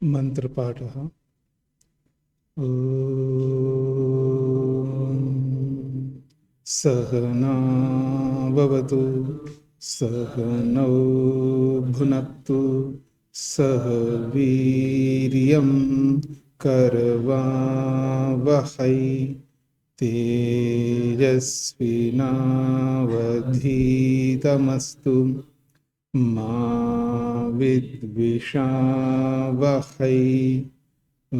मंत्रपाठः। ॐ सहना भवतु सहनौ भुनक्तु सह वीर्यं करवावहै तेजस्विनावधीतमस्तु मा विद्विषावहै। ॐ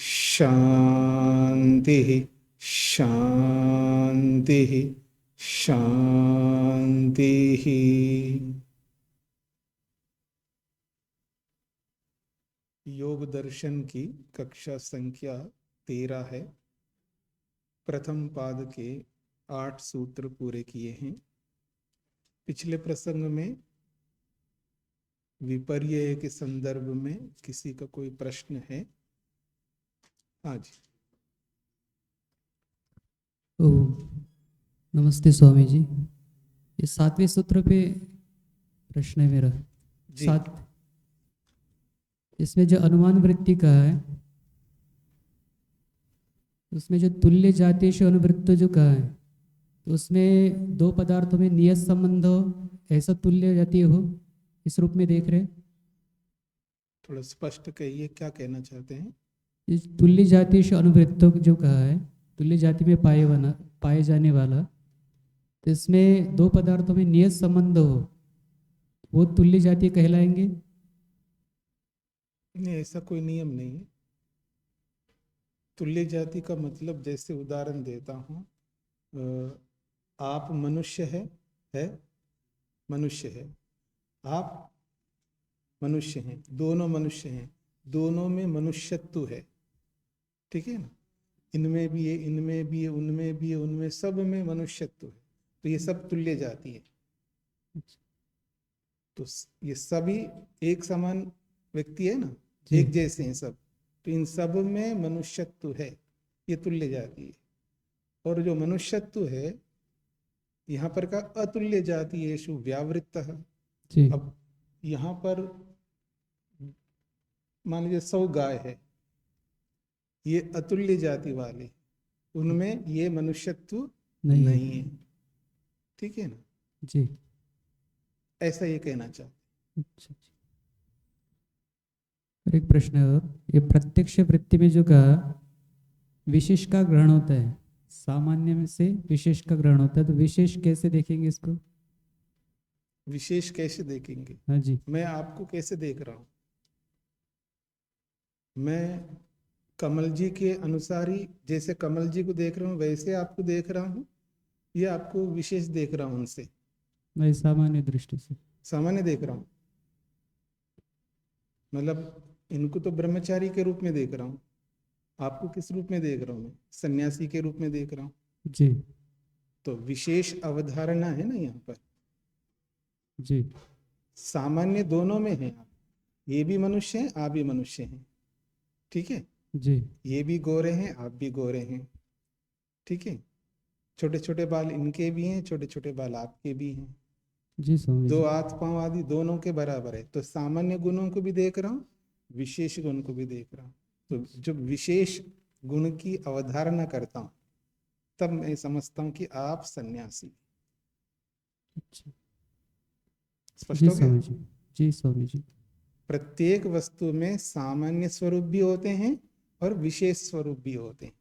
शान्तिः शान्तिः शान्तिः। योग दर्शन की कक्षा संख्या 13 है। प्रथम पाद के 8 सूत्र पूरे किए हैं। पिछले प्रसंग में विपर्य के संदर्भ में किसी का कोई प्रश्न है? हाँ जी। नमस्ते स्वामी जी, ये 7वें सूत्र पे प्रश्न है मेरा। जी। इसमें जो अनुमान वृत्ति का है, उसमें जो तुल्य जातीय अनुवृत्त जो कहा है, तो उसमें दो पदार्थों में नियत संबंध हो, ऐसा तुल्य जातीय हो, इस रूप में देख रहे हैं। थोड़ा स्पष्ट कहिए, क्या कहना चाहते हैं? इस तुल्य जातीय अनुवृत्त जो कहा है, तुल्य जाति में पाए जाने वाला, तो इसमें दो पदार्थों में नियत संबंध हो, वो तुल्य जातीय कहलाएंगे? नहीं, ऐसा कोई नियम नहीं है। तुल्य जाति का मतलब, जैसे उदाहरण देता हूँ, आप मनुष्य है मनुष्य है, आप मनुष्य हैं, दोनों मनुष्य हैं, दोनों में मनुष्यत्व है, ठीक है ना? इनमें भी है, इनमें भी है, उनमें भी है, उनमें सब में मनुष्यत्व है, तो ये सब तुल्य जाति है। तो ये सभी एक समान व्यक्ति है ना, एक जैसे हैं सब, तो इन सब में मनुष्यत्व है, ये तुल्य जाति है। और जो मनुष्यत्व है यहाँ पर का अतुल्य जातीयेषु व्यावृत्तः। अब यहाँ पर मान लीजिए 100 गाय है, ये अतुल्य जाति वाले, उनमें ये मनुष्यत्व नहीं है, ठीक है ना जी? ऐसा ये कहना चाहते। अच्छा। और एक प्रश्न है, और ये प्रत्यक्ष वृत्ति में जो कहा विशेष का ग्रहण होता है, सामान्य में से विशेष का ग्रहण होता है, तो विशेष कैसे देखेंगे इसको? विशेष कैसे देखेंगे? हाँ जी। मैं आपको कैसे देख रहा हूँ? मैं कमल जी के अनुसार ही, जैसे कमल जी को देख रहा हूँ वैसे आपको देख रहा हूँ, ये आपको विशेष देख रहा हूँ उनसे? मैं सामान्य दृष्टि से सामान्य देख रहा हूँ, मतलब इनको तो ब्रह्मचारी के रूप में देख रहा हूँ, आपको किस रूप में देख रहा हूँ? मैं सन्यासी के रूप में देख रहा हूँ जी। तो विशेष अवधारणा है ना यहाँ पर जी। सामान्य दोनों में है। आप ये भी मनुष्य हैं, आप भी मनुष्य हैं, ठीक है जी। ये भी गोरे हैं, आप भी गोरे हैं, ठीक है। छोटे छोटे बाल इनके भी हैं, छोटे छोटे बाल आपके भी हैं, जी स्वामी दो जी। हाथ पांव आदि दोनों के बराबर है। तो सामान्य गुणों को भी देख रहा हूँ, विशेष गुण को भी देख रहा हूँ। तो जब विशेष गुण की अवधारणा करता हूँ तब मैं समझता हूँ कि आप सन्यासी। अच्छा स्पष्ट जी हो गया? स्वामी जी। जी स्वामी जी। प्रत्येक वस्तु में सामान्य स्वरूप भी होते हैं और विशेष स्वरूप भी होते हैं,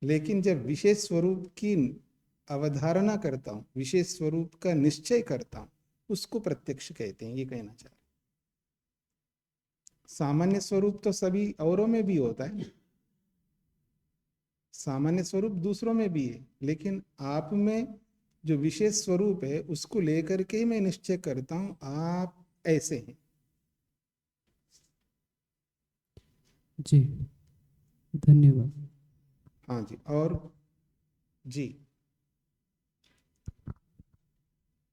लेकिन जब विशेष स्वरूप की अवधारणा करता हूँ, विशेष स्वरूप का निश्चय करता हूँ, उसको प्रत्यक्ष कहते हैं, ये कहना चाह रहे। सामान्य स्वरूप तो सभी औरों में भी होता है, सामान्य स्वरूप दूसरों में भी है, लेकिन आप में जो विशेष स्वरूप है उसको लेकर के मैं निश्चय करता हूं, आप ऐसे हैं। जी धन्यवाद। हाँ जी। और जी।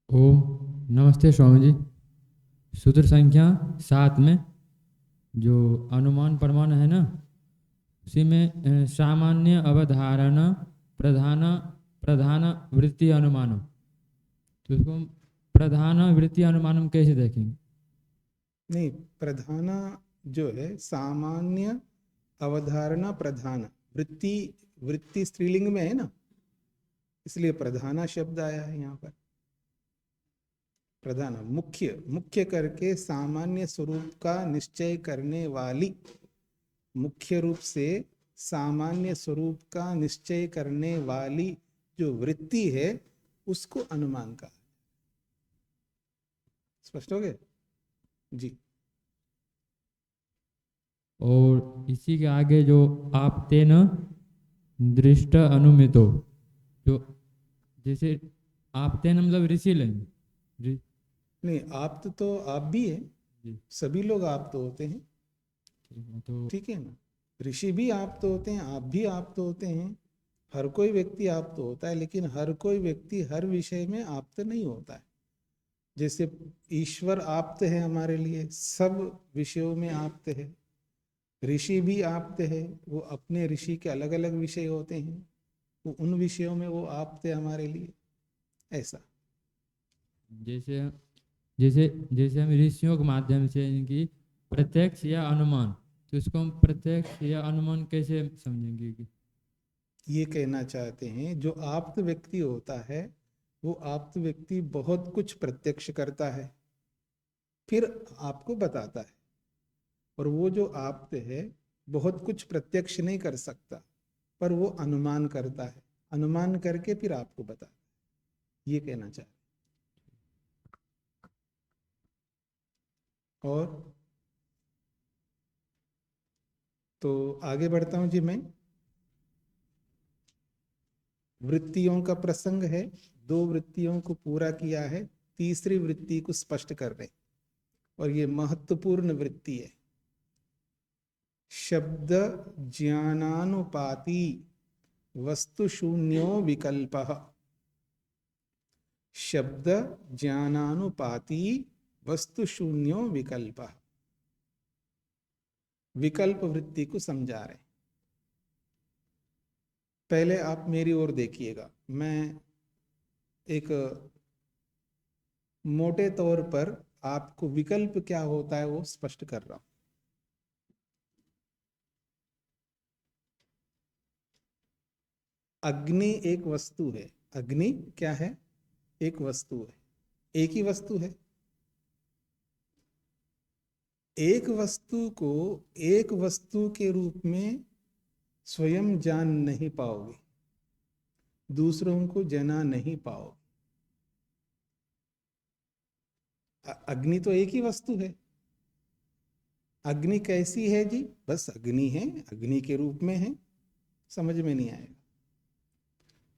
ओम नमस्ते स्वामी जी। सूत्र संख्या 7 में जो अनुमान प्रमाण है ना, उसी में सामान्य अवधारणा प्रधान प्रधान वृत्ति अनुमानम, तो इसको प्रधान वृत्ति अनुमानम कैसे देखेंगे? नहीं, प्रधाना जो है सामान्य अवधारणा प्रधान, वृत्ति, वृत्ति स्त्रीलिंग में है ना, इसलिए प्रधाना शब्द आया है यहाँ पर। प्रधान मुख्य, मुख्य करके सामान्य स्वरूप का निश्चय करने वाली, मुख्य रूप से सामान्य स्वरूप का निश्चय करने वाली जो वृत्ति है उसको अनुमान का। स्पष्ट हो गया जी। और इसी के आगे जो आप तेन दृष्ट अनुमितो, जो जैसे आप तेन मतलब ऋषि लेंगे। नहीं, आप तो आप भी है, जी। सभी लोग आप तो होते हैं, तो ठीक है ना। ऋषि भी आप तो होते हैं, आप भी आप तो होते हैं, हर कोई व्यक्ति आप तो होता है, लेकिन हर कोई व्यक्ति हर विषय में आप तो नहीं होता है। जैसे ईश्वर आप्त है हमारे लिए, सब विषयों में आप्त है। ऋषि भी आप्त है, वो अपने ऋषि के अलग अलग विषय होते हैं, वो उन विषयों में वो आप्त है हमारे लिए, ऐसा। जैसे जैसे जैसे हम ऋषियों के माध्यम से इनकी प्रत्यक्ष या अनुमान, तो इसको हम प्रत्यक्ष या अनुमान कैसे समझेंगे कि ये कहना चाहते हैं जो आप्त व्यक्ति होता है, वो आप्त व्यक्ति बहुत कुछ प्रत्यक्ष करता है, फिर आपको बताता है। और वो जो आप्त है बहुत कुछ प्रत्यक्ष नहीं कर सकता, पर वो अनुमान करता है, अनुमान करके फिर आपको बताता है, ये कहना चाहते। और तो आगे बढ़ता हूं जी मैं। वृत्तियों का प्रसंग है, दो वृत्तियों को पूरा किया है, तीसरी वृत्ति को स्पष्ट कर रहे, और ये महत्वपूर्ण वृत्ति है। शब्द ज्ञानानुपाती वस्तु शून्यो विकल्पः। शब्द ज्ञानानुपाती वस्तु शून्यो विकल्पः, विकल्प वृत्ति को समझा रहे। पहले आप मेरी ओर देखिएगा, मैं एक मोटे तौर पर आपको विकल्प क्या होता है वो स्पष्ट कर रहा हूं। अग्नि एक वस्तु है, अग्नि क्या है, एक वस्तु है, एक ही वस्तु है। एक वस्तु को एक वस्तु के रूप में स्वयं जान नहीं पाओगे, दूसरों को जना नहीं पाओगे। अग्नि तो एक ही वस्तु है। अग्नि कैसी है जी, बस अग्नि है, अग्नि के रूप में है, समझ में नहीं आएगा।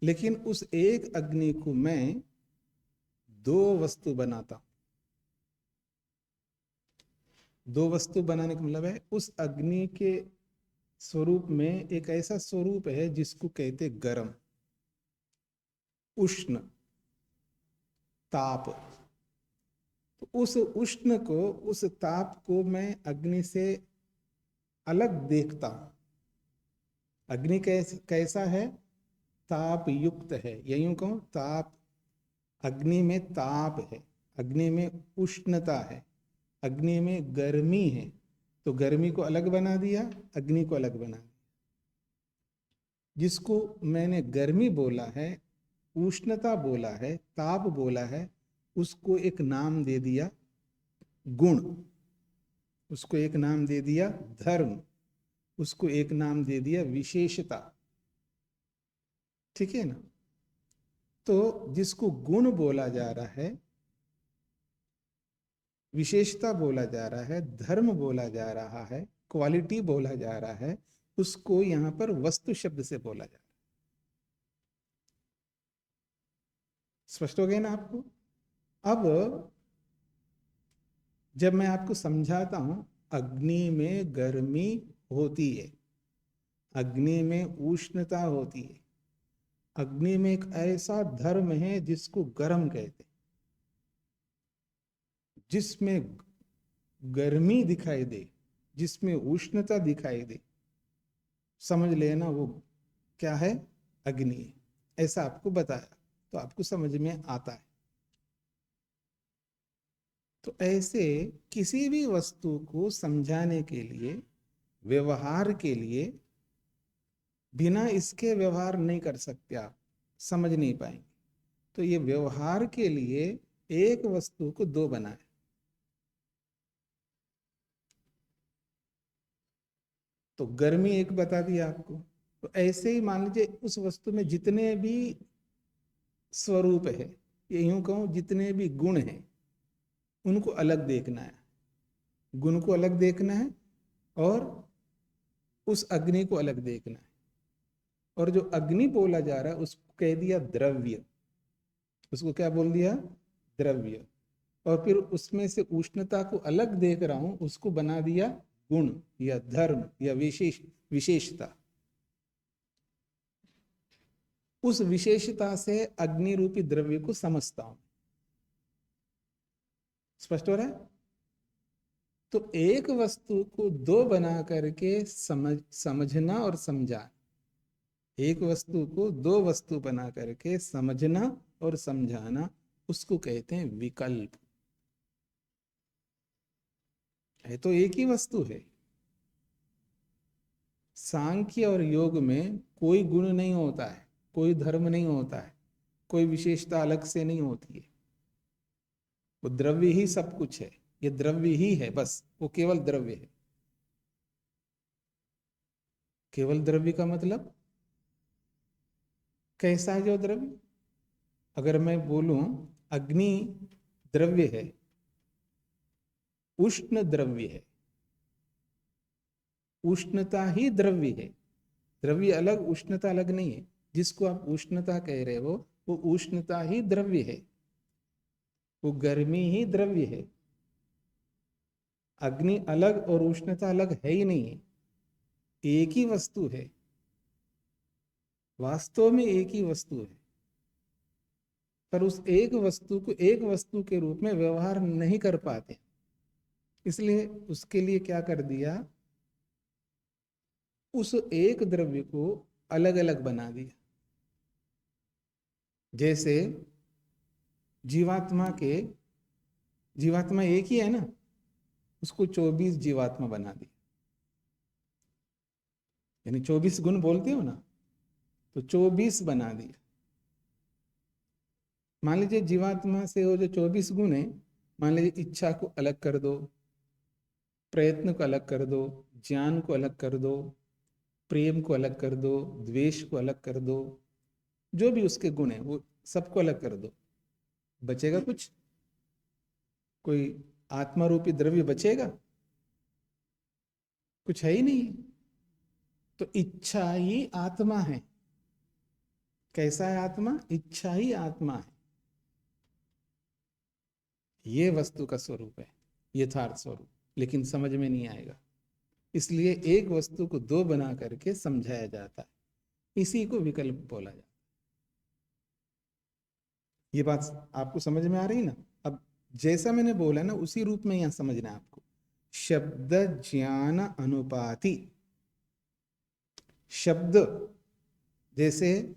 लेकिन उस एक अग्नि को मैं दो वस्तु बनाता हूं। दो वस्तु बनाने का मतलब है उस अग्नि के स्वरूप में एक ऐसा स्वरूप है जिसको कहते गर्म, उष्ण, ताप। तो उस उष्ण को, उस ताप को मैं अग्नि से अलग देखता हूं। अग्नि कैसा है, ताप युक्त है, यही कहूं ताप। अग्नि में ताप है, अग्नि में उष्णता है, अग्नि में गर्मी है। तो गर्मी को अलग बना दिया, अग्नि को अलग बना दिया। जिसको मैंने गर्मी बोला है, उष्णता बोला है, ताप बोला है, उसको एक नाम दे दिया गुण, उसको एक नाम दे दिया धर्म, उसको एक नाम दे दिया विशेषता। ठीक है ना। तो जिसको गुण बोला जा रहा है, विशेषता बोला जा रहा है, धर्म बोला जा रहा है, क्वालिटी बोला जा रहा है, उसको यहां पर वस्तु शब्द से बोला जा रहा है। स्पष्ट हो गया ना आपको। अब जब मैं आपको समझाता हूं, अग्नि में गर्मी होती है, अग्नि में उष्णता होती है, अग्नि में एक ऐसा धर्म है जिसको गर्म कहते हैं, जिसमें गर्मी दिखाई दे, जिसमें उष्णता दिखाई दे, समझ लेना वो क्या है, अग्नि है। ऐसा आपको बताया तो आपको समझ में आता है। तो ऐसे किसी भी वस्तु को समझाने के लिए, व्यवहार के लिए, बिना इसके व्यवहार नहीं कर सकते, आप समझ नहीं पाएंगे। तो ये व्यवहार के लिए एक वस्तु को दो बनाए। तो गर्मी एक बता दिया आपको, तो ऐसे ही मान लीजिए उस वस्तु में जितने भी स्वरूप है, ये यूं कहूं जितने भी गुण हैं, उनको अलग देखना है, गुण को अलग देखना है और उस अग्नि को अलग देखना है। और जो अग्नि बोला जा रहा है उसको कह दिया द्रव्य, उसको क्या बोल दिया? द्रव्य। और फिर उसमें से उष्णता को अलग देख रहा हूं, उसको बना दिया गुण या धर्म या विशेषता। उस विशेषता से अग्नि रूपी द्रव्य को समझता हूं। स्पष्ट हो रहा है? तो एक वस्तु को दो बना करके समझना और समझाना, एक वस्तु को दो वस्तु बना करके समझना और समझाना, उसको कहते हैं विकल्प। है तो एक ही वस्तु है। सांख्य और योग में कोई गुण नहीं होता है, कोई धर्म नहीं होता है, कोई विशेषता अलग से नहीं होती है। वो द्रव्य ही सब कुछ है, ये द्रव्य ही है, बस वो केवल द्रव्य है। केवल द्रव्य का मतलब कैसा है जो द्रव्य? अगर मैं बोलूं अग्नि द्रव्य है, उष्ण द्रव्य है, उष्णता ही द्रव्य है, द्रव्य अलग उष्णता अलग नहीं है। जिसको आप उष्णता कह रहे हो वो उष्णता ही द्रव्य है, वो गर्मी ही द्रव्य है। अग्नि अलग और उष्णता अलग है ही नहीं है, एक ही वस्तु है, वास्तव में एक ही वस्तु है। पर उस एक वस्तु को एक वस्तु के रूप में व्यवहार नहीं कर पाते, इसलिए उसके लिए क्या कर दिया, उस एक द्रव्य को अलग अलग बना दिया। जैसे जीवात्मा एक ही है ना, उसको 24 जीवात्मा बना दिया। यानी 24 गुण बोलते हो ना, तो 24 बना दिया। मान लीजिए जीवात्मा से वो जो 24 गुण है, मान लीजिए इच्छा को अलग कर दो, प्रयत्न को अलग कर दो, ज्ञान को अलग कर दो, प्रेम को अलग कर दो, द्वेष को अलग कर दो, जो भी उसके गुण है वो सबको अलग कर दो, बचेगा कुछ? कोई आत्मा रूपी द्रव्य बचेगा? कुछ है ही नहीं। तो इच्छा ही आत्मा है। कैसा है आत्मा? इच्छा ही आत्मा है। ये वस्तु का स्वरूप है, यथार्थ स्वरूप, लेकिन समझ में नहीं आएगा। इसलिए एक वस्तु को दो बना करके समझाया जाता है, इसी को विकल्प बोला जाता है। ये बात आपको समझ में आ रही ना? अब जैसा मैंने बोला ना उसी रूप में यहां समझना है आपको। शब्द ज्ञान अनुपाति, शब्द जैसे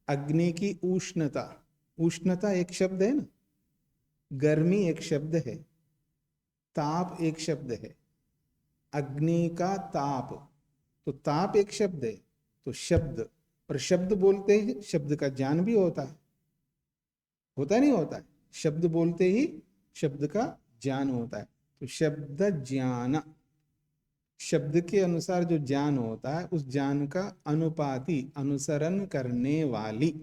अग्नि की उष्णता, उष्णता एक शब्द है ना, गर्मी एक शब्द है, ताप एक शब्द है, अग्नि का ताप, तो ताप एक शब्द है। तो शब्द, और शब्द बोलते ही शब्द का ज्ञान भी होता नहीं होता है? शब्द बोलते ही शब्द का ज्ञान होता है। तो शब्द ज्ञान, शब्द के अनुसार जो ज्ञान होता है उस ज्ञान का अनुपाति, अनुसरण करने वाली,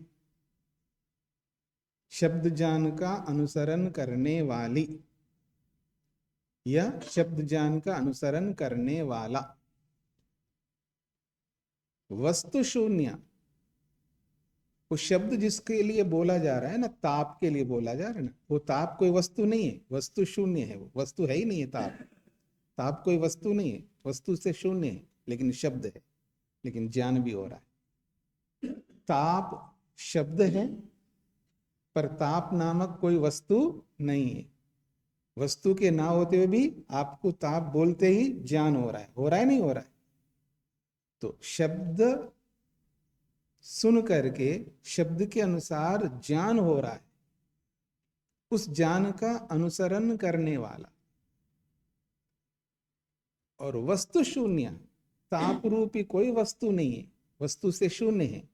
शब्द ज्ञान का अनुसरण करने वाली या शब्द ज्ञान का अनुसरण करने वाला। वस्तु शून्य, वो शब्द जिसके लिए बोला जा रहा है ना, ताप के लिए बोला जा रहा है ना, वो ताप कोई वस्तु नहीं है, वस्तु शून्य है, वो वस्तु है ही नहीं है। ताप कोई वस्तु नहीं है, वस्तु से शून्य है, लेकिन शब्द है, लेकिन ज्ञान भी हो रहा है। ताप शब्द है, पर ताप नामक कोई वस्तु नहीं है। वस्तु के ना होते हुए भी आपको ताप बोलते ही ज्ञान हो रहा है नहीं हो रहा है? तो शब्द सुन करके शब्द के अनुसार ज्ञान हो रहा है, उस ज्ञान का अनुसरण करने वाला, और वस्तु शून्य, ताप रूपी कोई वस्तु नहीं है, वस्तु से शून्य है,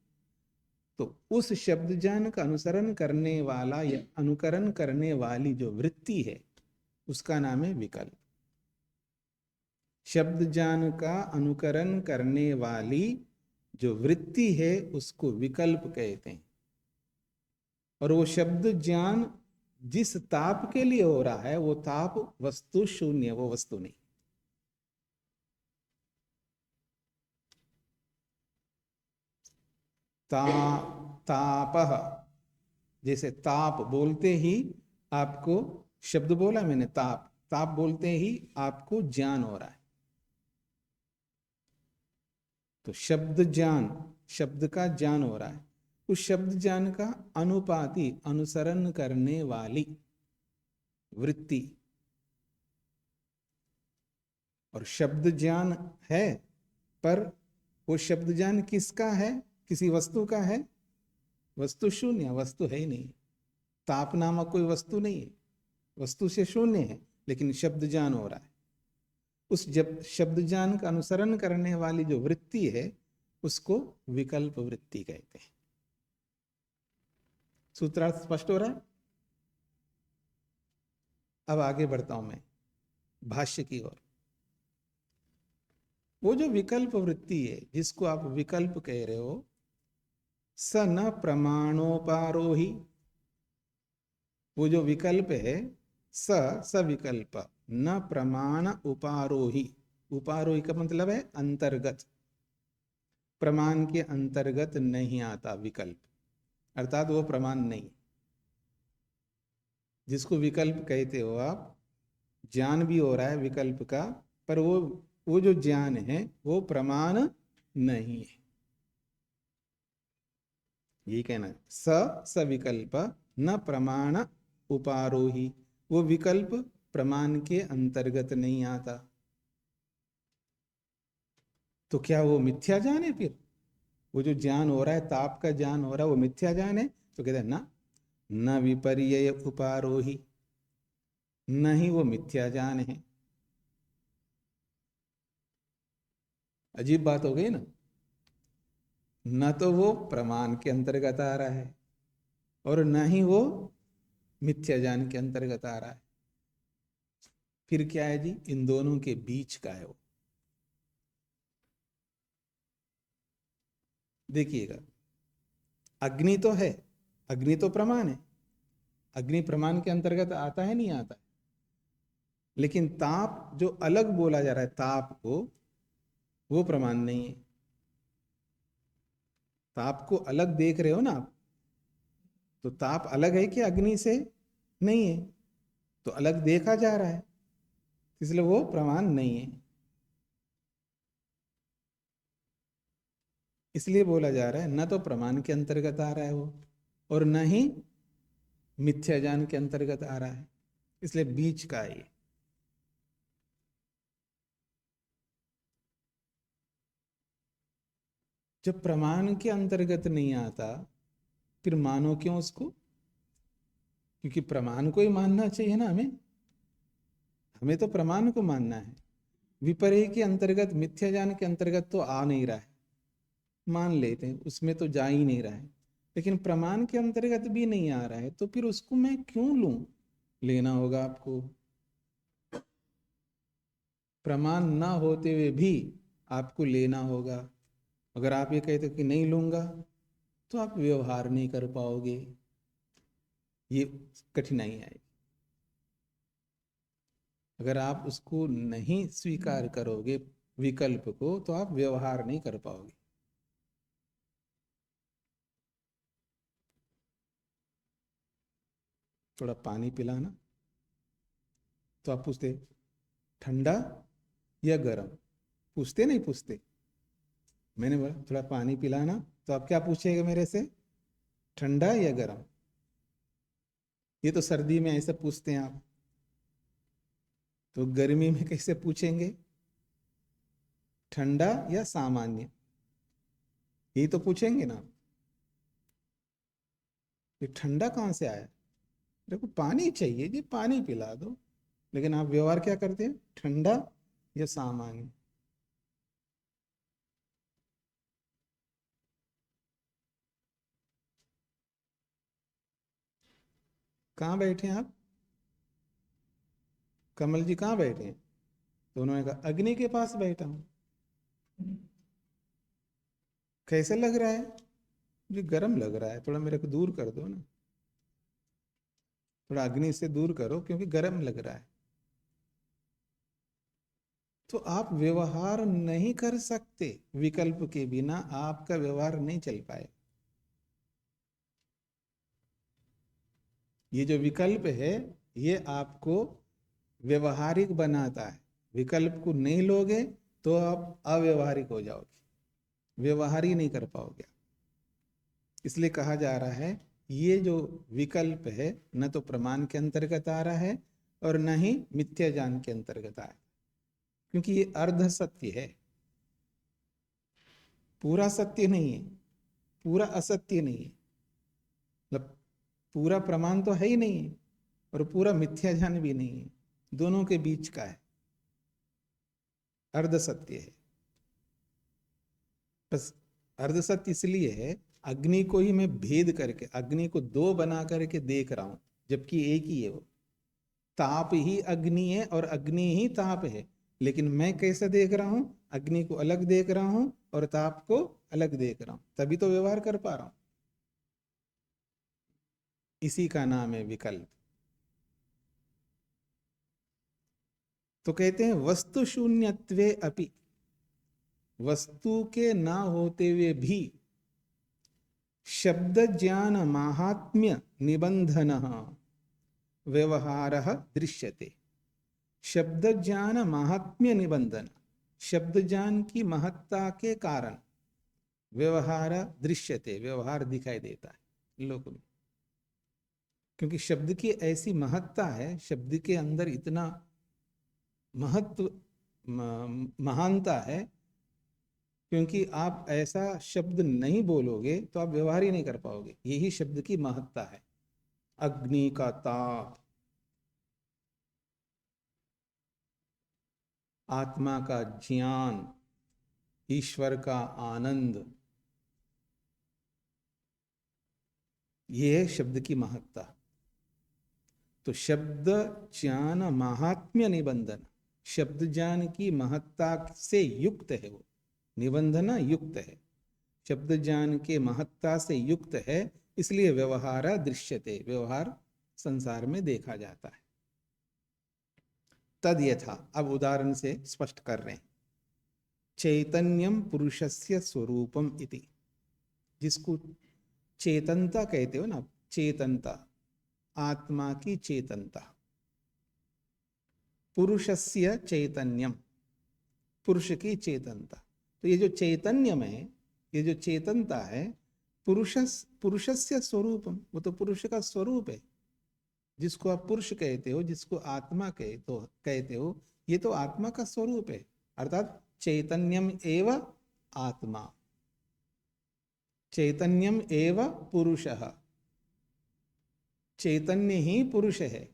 तो उस शब्द ज्ञान का अनुसरण करने वाला या अनुकरण करने वाली जो वृत्ति है उसका नाम है विकल्प। शब्द ज्ञान का अनुकरण करने वाली जो वृत्ति है उसको विकल्प कहते हैं। और वो शब्द ज्ञान जिस ताप के लिए हो रहा है वो ताप वस्तु शून्य, वो वस्तु नहीं। तापः, जैसे ताप बोलते ही आपको, शब्द बोला मैंने ताप, ताप बोलते ही आपको ज्ञान हो रहा है। तो शब्द ज्ञान, शब्द का ज्ञान हो रहा है, उस शब्द ज्ञान का अनुपाती अनुसरण करने वाली वृत्ति। और शब्द ज्ञान है, पर वो शब्द ज्ञान किसका है? किसी वस्तु का है? वस्तु शून्य, वस्तु है ही नहीं। ताप नामक कोई वस्तु नहीं है, वस्तु से शून्य है, लेकिन शब्द ज्ञान हो रहा है। उस जब शब्द ज्ञान का अनुसरण करने वाली जो वृत्ति है उसको विकल्प वृत्ति कहते हैं। सूत्रार्थ स्पष्ट हो रहा है? अब आगे बढ़ता हूं मैं भाष्य की ओर। वो जो विकल्प वृत्ति है जिसको आप विकल्प कह रहे हो, स न प्रमाणोपारोही, वो जो विकल्प है स विकल्प न प्रमाण उपारोही, उपारोही का मतलब है अंतर्गत, प्रमाण के अंतर्गत नहीं आता विकल्प, अर्थात वो प्रमाण नहीं। जिसको विकल्प कहते हो आप, ज्ञान भी हो रहा है विकल्प का, पर वो जो ज्ञान है वो प्रमाण नहीं है, यही कहना है। स विकल्प न प्रमाण उपारोही, वो विकल्प प्रमाण के अंतर्गत नहीं आता। तो क्या वो मिथ्या ज्ञान है? फिर वो जो ज्ञान हो रहा है, ताप का ज्ञान हो रहा है, वो मिथ्या ज्ञान है? तो कहते हैं ना, न विपर्यय उपारोही, न ही वो मिथ्या ज्ञान है। अजीब बात हो गई ना, न तो वो प्रमाण के अंतर्गत आ रहा है और न ही वो मिथ्या ज्ञान के अंतर्गत आ रहा है। फिर क्या है जी? इन दोनों के बीच का है वो। देखिएगा, अग्नि तो है, अग्नि तो प्रमाण है, अग्नि प्रमाण के अंतर्गत आता है नहीं आता है, लेकिन ताप जो अलग बोला जा रहा है ताप को, वो प्रमाण नहीं है। ताप को अलग देख रहे हो ना आप, तो ताप अलग है कि अग्नि से? नहीं है, तो अलग देखा जा रहा है, इसलिए वो प्रमाण नहीं है। इसलिए बोला जा रहा है न तो प्रमाण के अंतर्गत आ रहा है वो, और न ही मिथ्या ज्ञान के अंतर्गत आ रहा है, इसलिए बीच का है ये। जब प्रमाण के अंतर्गत नहीं आता फिर मानो क्यों उसको? क्योंकि प्रमाण को ही मानना चाहिए ना हमें, हमें तो प्रमाण को मानना है। विपर्य के अंतर्गत, मिथ्या ज्ञान के अंतर्गत तो आ नहीं रहा है, मान लेते हैं उसमें तो जा ही नहीं रहा है, लेकिन प्रमाण के अंतर्गत भी नहीं आ रहा है, तो फिर उसको मैं क्यों लूं? लेना होगा आपको। प्रमाण ना होते हुए भी आपको लेना होगा। अगर आप ये कहते कि नहीं लूंगा तो आप व्यवहार नहीं कर पाओगे, ये कठिनाई आएगी। अगर आप उसको नहीं स्वीकार करोगे विकल्प को, तो आप व्यवहार नहीं कर पाओगे। थोड़ा पानी पिलाना, तो आप पूछते ठंडा या गर्म? पूछते नहीं पूछते? मैंने बोला थोड़ा पानी पिलाना, तो आप क्या पूछेगा मेरे से? ठंडा या गर्म? ये तो सर्दी में ऐसे पूछते हैं आप, तो गर्मी में कैसे पूछेंगे? ठंडा या सामान्य, यही तो पूछेंगे ना। ये ठंडा कहाँ से आया? मेरे को पानी चाहिए जी, पानी पिला दो, लेकिन आप व्यवहार क्या करते हैं, ठंडा या सामान्य। कहाँ बैठे हैं आप, कमल जी कहाँ बैठे हैं? तो उन्होंने कहा अग्नि के पास बैठा हूं। कैसे लग रहा है? मुझे गर्म लग रहा है, थोड़ा मेरे को दूर कर दो ना, थोड़ा अग्नि से दूर करो क्योंकि गर्म लग रहा है। तो आप व्यवहार नहीं कर सकते, विकल्प के बिना आपका व्यवहार नहीं चल पाए। ये जो विकल्प है ये आपको व्यवहारिक बनाता है। विकल्प को नहीं लोगे तो आप अव्यवहारिक हो जाओगे, व्यवहार ही नहीं कर पाओगे। इसलिए कहा जा रहा है ये जो विकल्प है न तो प्रमाण के अंतर्गत आ रहा है और न ही मिथ्या ज्ञान के अंतर्गत आ रहा है, क्योंकि ये अर्ध सत्य है, पूरा सत्य नहीं है, पूरा असत्य नहीं है। मतलब पूरा प्रमाण तो है ही नहीं है और पूरा मिथ्या ज्ञान भी नहीं है, दोनों के बीच का है, अर्ध सत्य है। बस अर्ध सत्य इसलिए है, अग्नि को ही मैं भेद करके, अग्नि को दो बना करके देख रहा हूं, जबकि एक ही है वो। ताप ही अग्नि है और अग्नि ही ताप है, लेकिन मैं कैसे देख रहा हूं, अग्नि को अलग देख रहा हूं और ताप को अलग देख रहा हूं, तभी तो व्यवहार कर पा रहा हूं। इसी का नाम है विकल्प। तो कहते हैं वस्तु शून्यत्वे अपि, वस्तु के ना होते हुए भी शब्द ज्ञान माहात्म्य निबंधन व्यवहार दृश्यते। शब्द ज्ञान माहात्म्य निबंधन, शब्द ज्ञान की महत्ता के कारण व्यवहार दृश्यते, व्यवहार दिखाई देता है लोक में। क्योंकि शब्द की ऐसी महत्ता है, शब्द के अंदर इतना महत्व, महानता है, क्योंकि आप ऐसा शब्द नहीं बोलोगे तो आप व्यवहार ही नहीं कर पाओगे। यही शब्द की महत्ता है। अग्नि का ताप, आत्मा का ज्ञान, ईश्वर का आनंद, ये है शब्द की महत्ता। तो शब्द ज्ञान महात्म्य निबंधन, शब्द ज्ञान की महत्ता से युक्त है वो, निबंधन युक्त है, शब्द ज्ञान के महत्ता से युक्त है, इसलिए व्यवहार दृश्यते, व्यवहार संसार में देखा जाता है। तद यथा, अब उदाहरण से स्पष्ट कर रहे हैं, चैतन्यम पुरुषस्य स्वरूपम इति, जिसको चेतनता कहते हो ना, चेतनता, आत्मा की चेतनता, पुरुषस्य चैतन्यम, पुरुष की चेतनता। तो ये जो चैतन्यम है, ये जो चेतनता है, पुरुषस्य स्वरूपम, वो तो पुरुष का स्वरूप है। जिसको आप पुरुष कहते हो, जिसको आत्मा कहते हो, ये तो आत्मा का स्वरूप है, अर्थात चैतन्यम एव आत्मा, चैतन्यम एव पुरुषः, चैतन्य ही पुरुष है।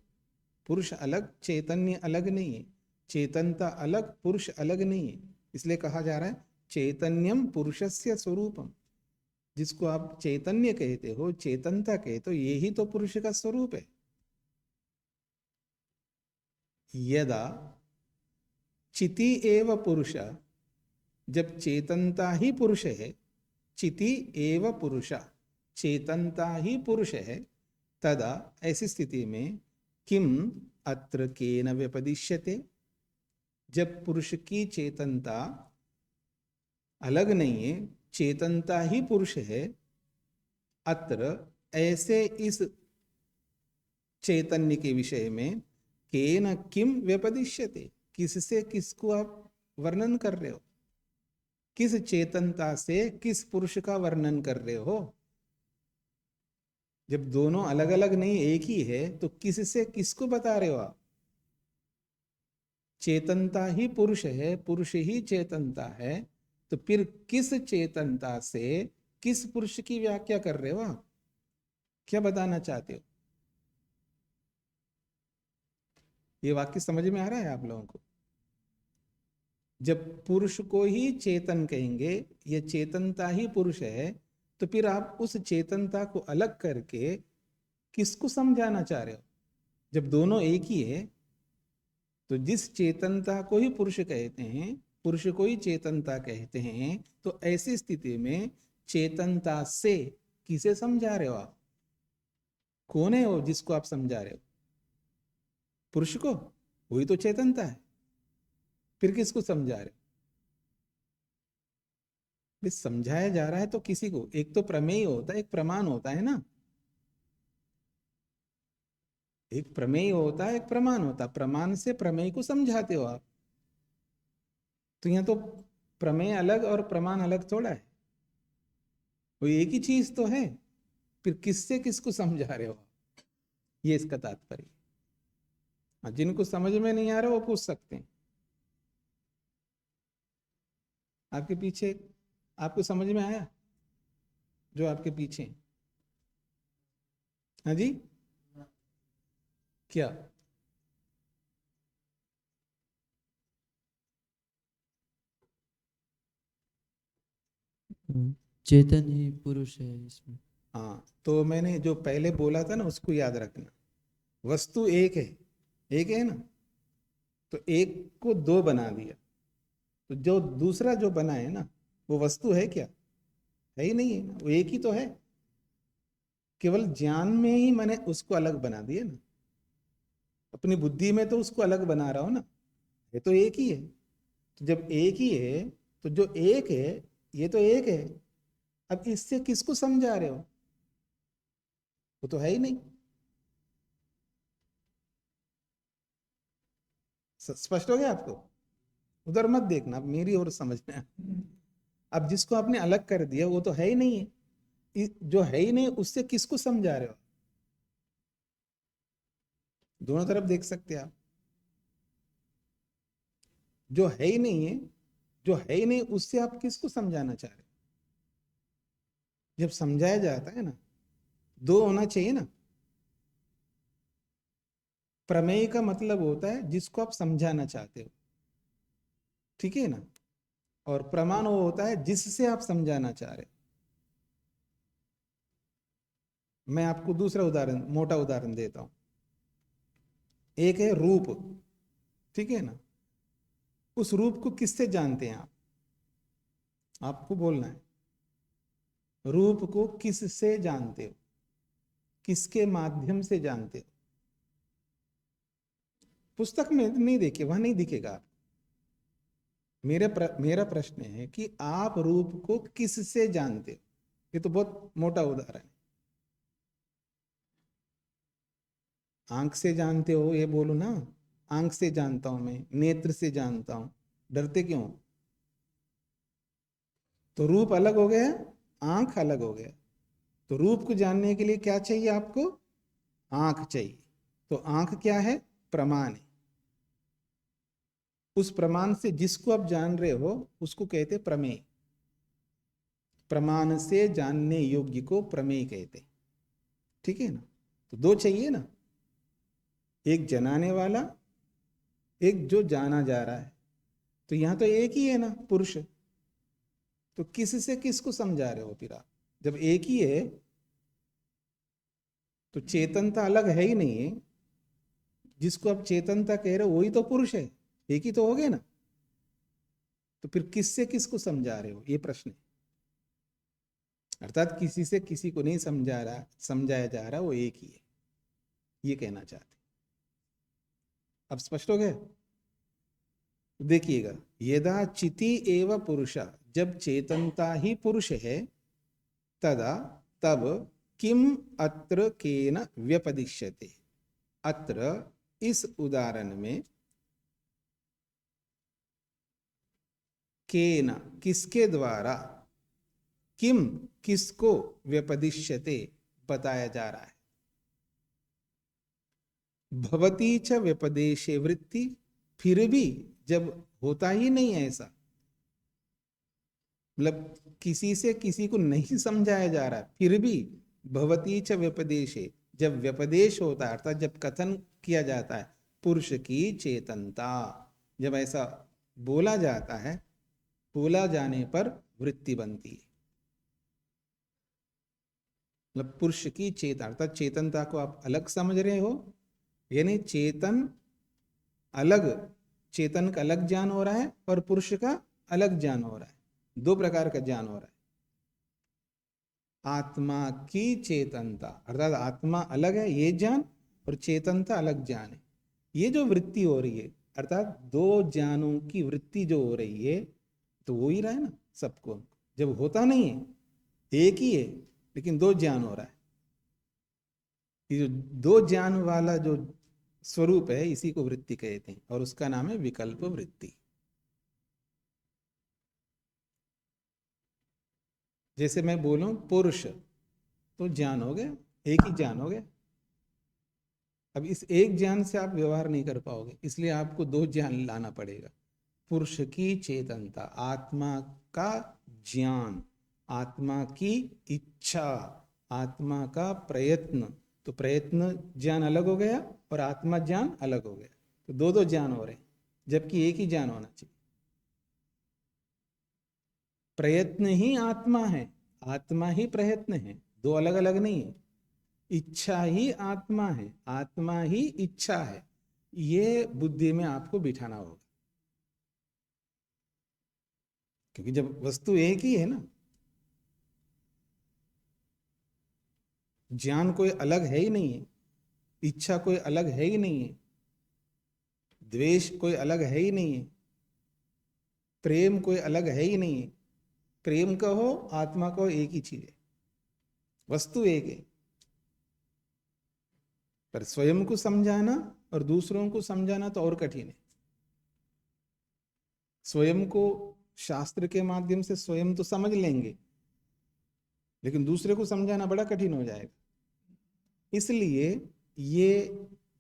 पुरुष अलग, चैतन्य अलग नहीं है, चेतनता अलग, पुरुष अलग नहीं है। इसलिए कहा जा रहा है चैतन्यम पुरुषस्य स्वरूपम, जिसको आप चैतन्य कहते हो, चेतनता कहते हो, यही तो पुरुष का स्वरूप है। यदा चिति एव पुरुष, जब चेतनता ही पुरुष है, चिति एव पुरुष, चेतनता ही पुरुष है, तदा ऐसी स्थिति में किम अत्र केन व्यपदिश्यते, जब पुरुष की चेतनता अलग नहीं है, चेतनता ही पुरुष है, अत्र ऐसे इस चैतन्य के विषय में केन किम व्यपदिश्यते, किससे किसको आप वर्णन कर रहे हो, किस चेतनता से किस पुरुष का वर्णन कर रहे हो। जब दोनों अलग अलग नहीं एक ही है तो किससे किसको बता रहे हो आप। चेतनता ही पुरुष है, पुरुष ही चेतनता है, तो फिर किस चेतनता से किस पुरुष की व्याख्या कर रहे हो आप, क्या बताना चाहते हो। ये वाक्य समझ में आ रहा है आप लोगों को? जब पुरुष को ही चेतन कहेंगे, ये चेतनता ही पुरुष है, तो फिर आप उस चेतनता को अलग करके किसको समझाना चाह रहे हो? जब दोनों एक ही है, तो जिस चेतनता को ही पुरुष कहते हैं, पुरुष को ही चेतनता कहते हैं, तो ऐसी स्थिति में चेतनता से किसे समझा रहे हो आप? कौन है वो जिसको आप समझा रहे हो? पुरुष को, वही तो चेतनता है। फिर किसको समझा रहे हो? समझाया जा रहा है तो किसी को, एक तो प्रमेय होता है, एक प्रमाण होता है ना। एक प्रमेय होता है, एक प्रमाण होता है। प्रमाण से प्रमेय को समझाते हो आप। तो यहाँ तो प्रमेय अलग और प्रमाण अलग थोड़ा है, वो एक ही चीज तो है। फिर किससे किसको समझा रहे हो? ये इसका तात्पर्य। जिनको समझ में नहीं आ रहा वो पूछ सकते हैं। आपके पीछे, आपको समझ में आया? जो आपके पीछे, हाँ जी, क्या? चेतन ही पुरुष है इसमें। हाँ, तो मैंने जो पहले बोला था ना, उसको याद रखना। वस्तु एक है, एक है ना, तो एक को दो बना दिया, तो जो दूसरा जो बना है ना, वो वस्तु है क्या? है ही नहीं है ना, वो एक ही तो है। केवल ज्ञान में ही मैंने उसको अलग बना दिया ना, अपनी बुद्धि में तो उसको अलग बना रहा हूं ना। ये तो एक ही है। तो जब एक ही है, तो जो एक है, ये तो एक है। अब इससे किसको समझा रहे हो? वो तो है ही नहीं। स्पष्ट हो गया आपको? उधर मत देखना, अब मेरी ओर समझना। अब जिसको आपने अलग कर दिया वो तो है ही नहीं है। जो है ही नहीं, उससे किसको समझा रहे हो? दोनों तरफ देख सकते हैं आप। जो है ही नहीं है, जो है ही नहीं, उससे आप किसको समझाना चाह रहे हो? जब समझाया जाता है ना, दो होना चाहिए ना। प्रमेय का मतलब होता है जिसको आप समझाना चाहते हो, ठीक है ना। और प्रमाण वो होता है जिससे आप समझाना चाह रहे हो। मैं आपको दूसरा उदाहरण, मोटा उदाहरण देता हूं। एक है रूप, ठीक है ना। उस रूप को किससे जानते हैं आप? आपको बोलना है। रूप को किससे जानते हो? किसके माध्यम से जानते हो? पुस्तक में नहीं देखिए, वहां नहीं दिखेगा आप। मेरा प्रश्न है कि आप रूप को किससे जानते हो? ये तो बहुत मोटा उदाहरण है। आंख से जानते हो, ये बोलो ना। आंख से जानता हूं मैं, नेत्र से जानता हूं। डरते क्यों? तो रूप अलग हो गया, आंख अलग हो गया। तो रूप को जानने के लिए क्या चाहिए आपको? आंख चाहिए। तो आंख क्या है? प्रमाण है। उस प्रमाण से जिसको आप जान रहे हो उसको कहते प्रमेय। प्रमाण से जानने योग्य को प्रमेय कहते, ठीक है ना। तो दो चाहिए ना, एक जनाने वाला, एक जो जाना जा रहा है। तो यहां तो एक ही है ना, पुरुष। तो किससे किसको समझा रहे हो फिर आप? जब एक ही है तो चेतनता अलग है ही नहीं है। जिसको आप चेतनता कह रहे हो वही तो पुरुष है, एक ही तो हो गए ना। तो फिर किससे किसको समझा रहे हो, ये प्रश्न है। अर्थात किसी से किसी को नहीं समझाया जा रहा, वो एक ही है, ये कहना चाहते। अब स्पष्ट हो गया? देखिएगा, यदा चिति एव पुरुष, जब चेतनता ही पुरुष है, तदा तब किम अत्र केन व्यपदिश्यते। अत्र इस उदाहरण में केन किसके द्वारा, किम किसको, व्यपदिश्यते बताया जा रहा है। भवती च व्यपदेशे वृत्ति, फिर भी जब होता ही नहीं है ऐसा, मतलब किसी से किसी को नहीं समझाया जा रहा, फिर भी भवती च व्यपदेशे, जब व्यपदेश होता है अर्थात जब कथन किया जाता है, पुरुष की चेतनता। जब ऐसा बोला जाता है, बोला जाने पर वृत्ति बनती है। मतलब पुरुष की चेतन अर्थात चेतनता को आप अलग समझ रहे हो, यानी चेतन अलग, चेतन का अलग ज्ञान हो रहा है और पुरुष का अलग ज्ञान हो रहा है, दो प्रकार का ज्ञान हो रहा है। आत्मा की चेतनता अर्थात आत्मा अलग है ये ज्ञान, और चेतनता अलग ज्ञान है। ये जो वृत्ति हो रही है अर्थात दो ज्ञानों की वृत्ति जो हो रही है, तो हो ही रहा है ना सबको। जब होता नहीं है, एक ही है लेकिन दो ज्ञान हो रहा है। ये जो दो ज्ञान वाला जो स्वरूप है इसी को वृत्ति कहते हैं, और उसका नाम है विकल्प वृत्ति। जैसे मैं बोलूं पुरुष, तो ज्ञान हो गया, एक ही ज्ञान हो गया। अब इस एक ज्ञान से आप व्यवहार नहीं कर पाओगे, इसलिए आपको दो ज्ञान लाना पड़ेगा। पुरुष की चेतनता, आत्मा का ज्ञान, आत्मा की इच्छा, आत्मा का प्रयत्न। तो प्रयत्न ज्ञान अलग हो गया और आत्मा ज्ञान अलग हो गया, तो दो दो ज्ञान हो रहे हैं, जबकि एक ही ज्ञान होना चाहिए। प्रयत्न ही आत्मा है, आत्मा ही प्रयत्न है, दो अलग अलग नहीं है। इच्छा ही आत्मा है, आत्मा ही इच्छा है। ये बुद्धि में आपको बिठाना होगा, क्योंकि जब वस्तु एक ही है ना, ज्ञान कोई अलग है ही नहीं है, इच्छा कोई अलग है ही नहीं है, द्वेष कोई अलग है ही नहीं है, प्रेम कोई अलग है ही नहीं है। प्रेम कहो आत्मा कहो एक ही चीज है, वस्तु एक है। पर स्वयं को समझाना और दूसरों को समझाना तो और कठिन है। स्वयं को शास्त्र के माध्यम से स्वयं तो समझ लेंगे, लेकिन दूसरे को समझाना बड़ा कठिन हो जाएगा। इसलिए ये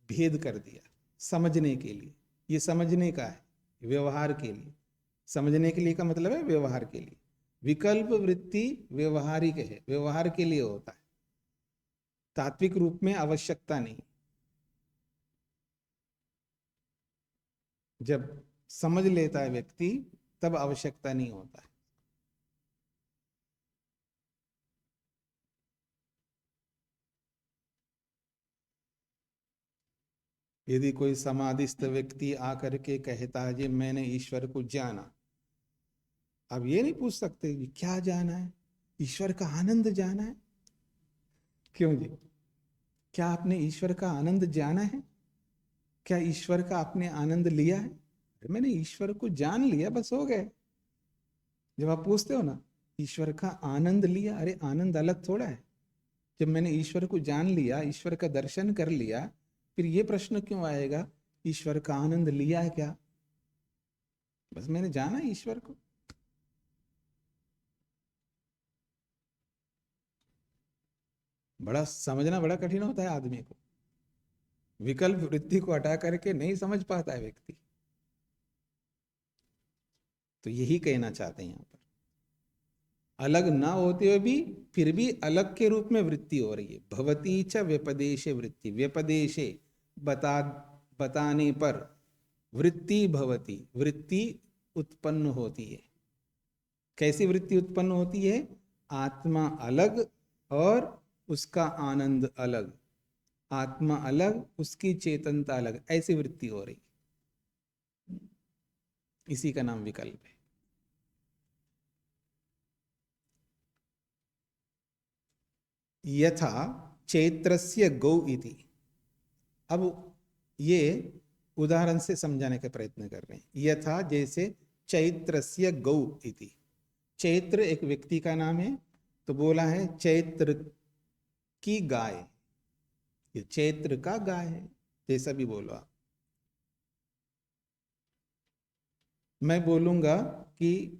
भेद कर दिया समझने के लिए। ये समझने का है, व्यवहार के लिए। समझने के लिए का मतलब है व्यवहार के लिए। विकल्प वृत्ति व्यवहारिक है, व्यवहार के लिए होता है, तात्विक रूप में आवश्यकता नहीं। जब समझ लेता है व्यक्ति तब आवश्यकता नहीं होता है। यदि कोई समाधिस्थ व्यक्ति आकर के कहता है जी मैंने ईश्वर को जाना, अब ये नहीं पूछ सकते कि क्या जाना है, ईश्वर का आनंद जाना है। क्यों जी? क्या आपने ईश्वर का आनंद जाना है? क्या ईश्वर का आपने आनंद लिया है? मैंने ईश्वर को जान लिया, बस हो गए। जब आप पूछते हो ना ईश्वर का आनंद लिया, अरे आनंद अलग थोड़ा है। जब मैंने ईश्वर को जान लिया, ईश्वर का दर्शन कर लिया, फिर ये प्रश्न क्यों आएगा ईश्वर का आनंद लिया है क्या? बस मैंने जाना ईश्वर को। बड़ा समझना बड़ा कठिन होता है आदमी को। विकल्प वृत्ति को हटा करके नहीं समझ पाता है व्यक्ति। तो यही कहना चाहते हैं यहां पर, अलग ना होते हुए भी फिर भी अलग के रूप में वृत्ति हो रही है। भवती च व्यपदेशे वृत्ति, व्यपदेशे बताने पर वृत्ति भवती, वृत्ति उत्पन्न होती है। कैसी वृत्ति उत्पन्न होती है? आत्मा अलग और उसका आनंद अलग, आत्मा अलग उसकी चेतनता अलग, ऐसी वृत्ति हो रही। इसी का नाम विकल्प है। यथा चैत्रस्य गौ इति। अब ये उदाहरण से समझाने का प्रयत्न कर रहे हैं। यथा जैसे चैत्रस्य गौ इति, चैत्र एक व्यक्ति का नाम है, तो बोला है चैत्र की गाय, ये चैत्र का गाय है, जैसा भी बोलो आप। मैं बोलूंगा कि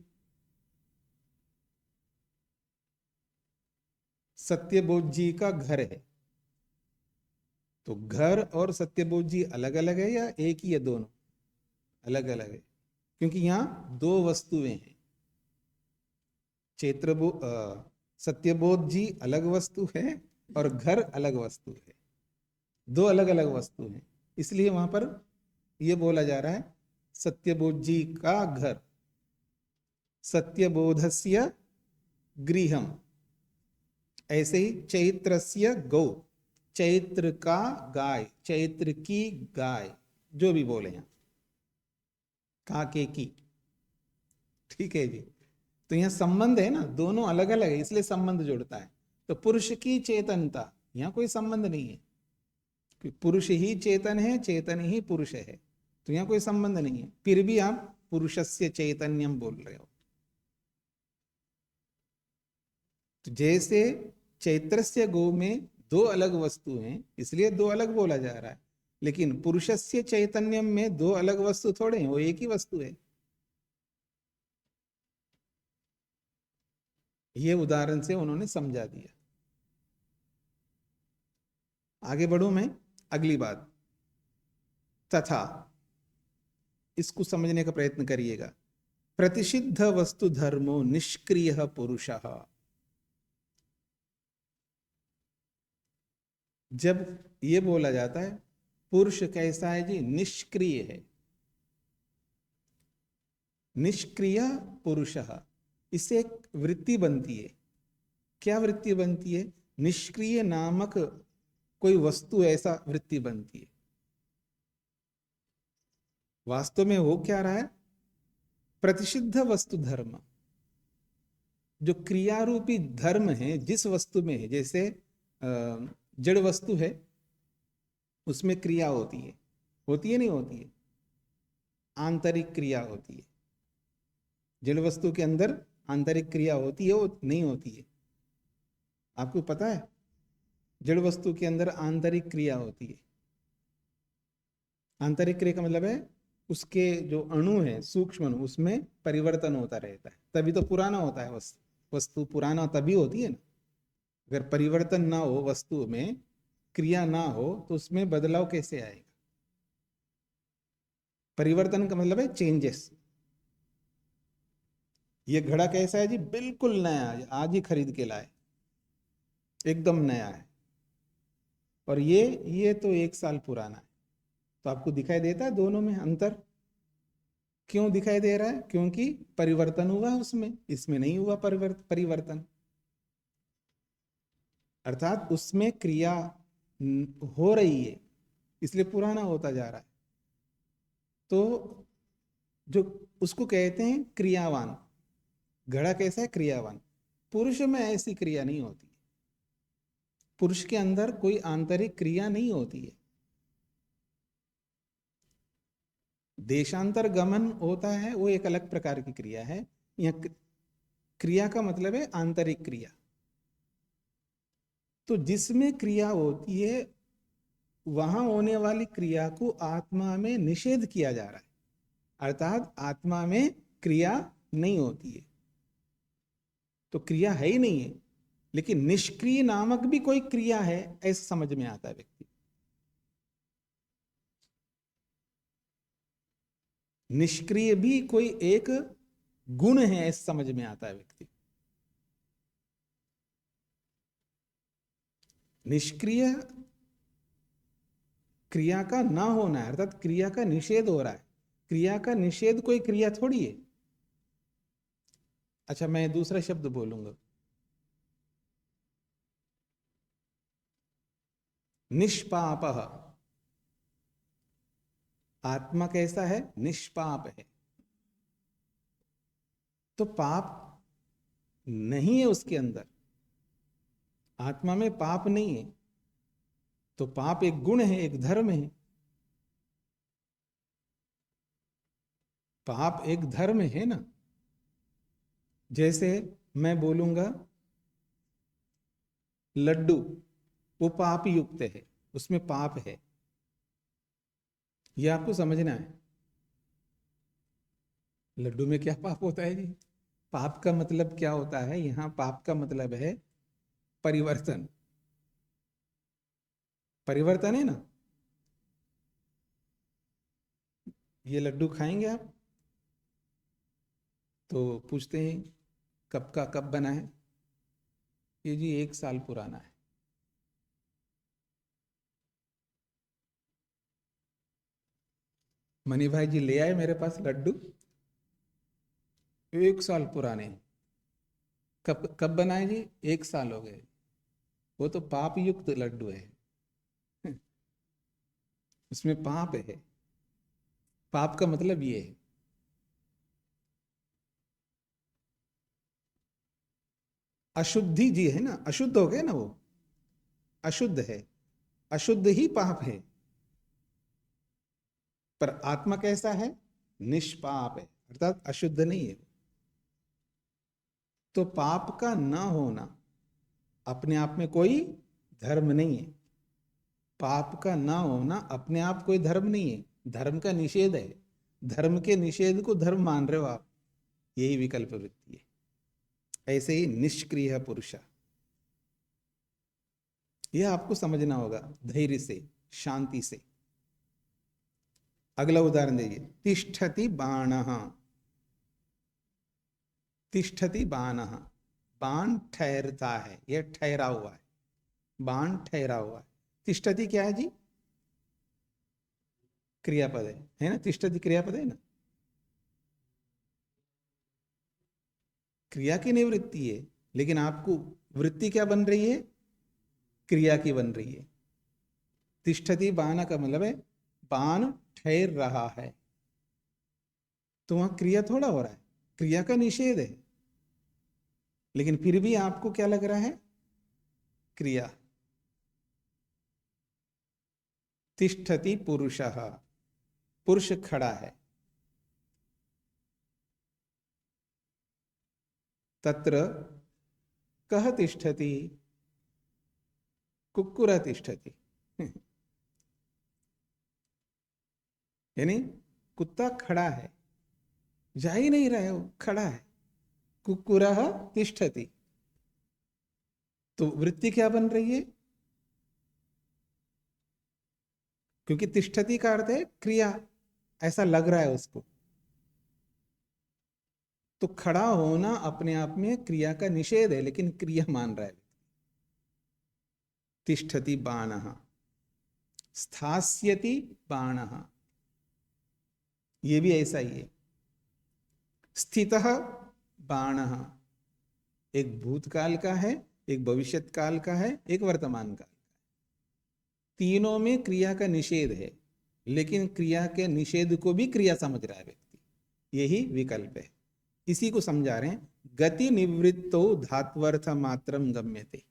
सत्यबोध जी का घर है, तो घर और सत्यबोध जी अलग अलग है या एक ही है? दोनों अलग अलग है, क्योंकि यहां दो वस्तुएं हैं। सत्यबोध जी अलग वस्तु है और घर अलग वस्तु है, दो अलग अलग वस्तु हैं, इसलिए वहां पर ये बोला जा रहा है सत्यबोध जी का घर, सत्यबोधस्य गृहम। ऐसे ही चैत्रस्य गौ, चैत्र का गाय, चैत्र की गाय, जो भी बोले यहाँ, काके की। ठीक है जी। तो यहाँ संबंध है ना, दोनों अलग अलग है इसलिए संबंध जोड़ता है। तो पुरुष की चेतनता, यहाँ कोई संबंध नहीं है कि पुरुष ही चेतन है, चेतन ही पुरुष है, तो यहाँ कोई संबंध नहीं है। फिर भी आप पुरुषस्य चैतन्यम बोल रहे हो। तो जैसे चैत्रस्य गो में दो अलग वस्तु हैं, इसलिए दो अलग बोला जा रहा है, लेकिन पुरुषस्य चैतन्यम में दो अलग वस्तु थोड़े हैं, वो एक ही वस्तु है। ये उदाहरण से उन्होंने समझा दिया। आगे बढ़ूं मैं, अगली बात, तथा, इसको समझने का प्रयत्न करिएगा। प्रतिषिद्ध वस्तु धर्मो निष्क्रिय पुरुषः। जब ये बोला जाता है पुरुष कैसा है जी, निष्क्रिय है, निष्क्रिय पुरुषः, इससे एक वृत्ति बनती है। क्या वृत्ति बनती है? निष्क्रिय नामक कोई वस्तु, ऐसा वृत्ति बनती है। वास्तव में हो क्या रहा है? प्रतिषिद्ध वस्तु धर्म, जो क्रियारूपी धर्म है जिस वस्तु में है, जैसे जड़ वस्तु है उसमें क्रिया होती है नहीं होती है? आंतरिक क्रिया होती है। जड़ वस्तु के अंदर आंतरिक क्रिया होती है, वो नहीं होती है? आपको पता है? जड़ वस्तु के अंदर आंतरिक क्रिया होती है। आंतरिक क्रिया का मतलब है उसके जो अणु है, सूक्ष्म अणु, उसमें परिवर्तन होता रहता है, तभी तो पुराना होता है वस्तु पुराना तभी होती है ना। अगर परिवर्तन ना हो, वस्तु में क्रिया ना हो, तो उसमें बदलाव कैसे आएगा? परिवर्तन का मतलब है चेंजेस। ये घड़ा कैसा है जी? बिल्कुल नया है, आज ही खरीद के लाए, एकदम नया है। और ये तो 1 साल पुराना है। तो आपको दिखाई देता है दोनों में अंतर? क्यों दिखाई दे रहा है? क्योंकि परिवर्तन हुआ उसमें, इसमें नहीं हुआ परिवर्तन। अर्थात उसमें क्रिया हो रही है, इसलिए पुराना होता जा रहा है। तो जो उसको कहते हैं क्रियावान। घड़ा कैसा है? क्रियावान। पुरुष में ऐसी क्रिया नहीं होती। पुरुष के अंदर कोई आंतरिक क्रिया नहीं होती है। देशांतर गमन होता है, वो एक अलग प्रकार की क्रिया है। यह क्रिया का मतलब है आंतरिक क्रिया। तो जिसमें क्रिया होती है, वहां होने वाली क्रिया को आत्मा में निषेध किया जा रहा है, अर्थात आत्मा में क्रिया नहीं होती है। तो क्रिया है ही नहीं है, लेकिन निष्क्रिय नामक भी कोई क्रिया है, ऐसा समझ में आता है व्यक्ति। निष्क्रिय भी कोई एक गुण है, ऐसा समझ में आता है व्यक्ति। निष्क्रिय क्रिया का ना होना है, अर्थात क्रिया का निषेध हो रहा है। क्रिया का निषेध कोई क्रिया थोड़ी है। अच्छा, मैं दूसरा शब्द बोलूंगा, निष्पापः। आत्मा कैसा है? निष्पाप है। तो पाप नहीं है उसके अंदर, आत्मा में पाप नहीं है। तो पाप एक गुण है, एक धर्म है। पाप एक धर्म है ना। जैसे मैं बोलूंगा लड्डू, वो पाप युक्त है, उसमें पाप है, ये आपको समझना है। लड्डू में क्या पाप होता है जी? पाप का मतलब क्या होता है? यहां पाप का मतलब है परिवर्तन। परिवर्तन है ना। ये लड्डू खाएंगे आप, तो पूछते हैं कब का, कब बना है? ये जी 1 साल पुराना है। मनी भाई जी ले आए मेरे पास लड्डू, 1 साल पुराने। कब कब बनाए जी? 1 साल हो गए। वो तो पाप युक्त लड्डू है, उसमें पाप है। पाप का मतलब ये है, अशुद्धि जी है ना, अशुद्ध हो गए ना वो, अशुद्ध है, अशुद्ध ही पाप है। पर आत्मा कैसा है? निष्पाप है, अर्थात अशुद्ध नहीं है। तो पाप का न होना अपने आप में कोई धर्म नहीं है। पाप का न होना अपने आप कोई धर्म नहीं है, धर्म का निषेध है। धर्म के निषेध को धर्म मान रहे हो आप, यही विकल्प वृत्ति है। ऐसे ही निष्क्रिय पुरुष, यह आपको समझना होगा धैर्य से, शांति से। अगला उदाहरण देखिए, तिष्ठति बाणः। तिष्ठति बाणः, बाण ठहरता है, यह ठहरा हुआ है, बाण ठहरा हुआ है। तिष्ठति क्या है जी? क्रियापद है ना? तिष्ठति क्रियापद है ना? क्रिया की निवृत्ति है, लेकिन आपको वृत्ति क्या बन रही है? क्रिया की बन रही है। तिष्ठति बाण का मतलब है बाण ठहर रहा है, तो वहां क्रिया थोड़ा हो रहा है, क्रिया का निषेध है, लेकिन फिर भी आपको क्या लग रहा है? क्रिया। तिष्ठति पुरुषः, पुरुष खड़ा है। तत्र कः तिष्ठति? कुक्कुरः तिष्ठति। यानी कुत्ता खड़ा है, जा ही नहीं रहा है, वो खड़ा है। कुक्कुरः तिष्ठति, तो वृत्ति क्या बन रही है? क्योंकि तिष्ठति का अर्थ है क्रिया, ऐसा लग रहा है उसको। तो खड़ा होना अपने आप में क्रिया का निषेध है, लेकिन क्रिया मान रहा है। तिष्ठति बाणः, स्थास्यति बाणः, ये भी ऐसा ही है। स्थितः बाणः, एक भूतकाल का है, एक भविष्यत काल का है, एक वर्तमान काल का है। तीनों में क्रिया का निषेध है, लेकिन क्रिया के निषेध को भी क्रिया समझ रहा है व्यक्ति, यही विकल्प है। इसी को समझा रहे हैं, गति निवृत्तो धात्वर्थ मात्रम गम्यते।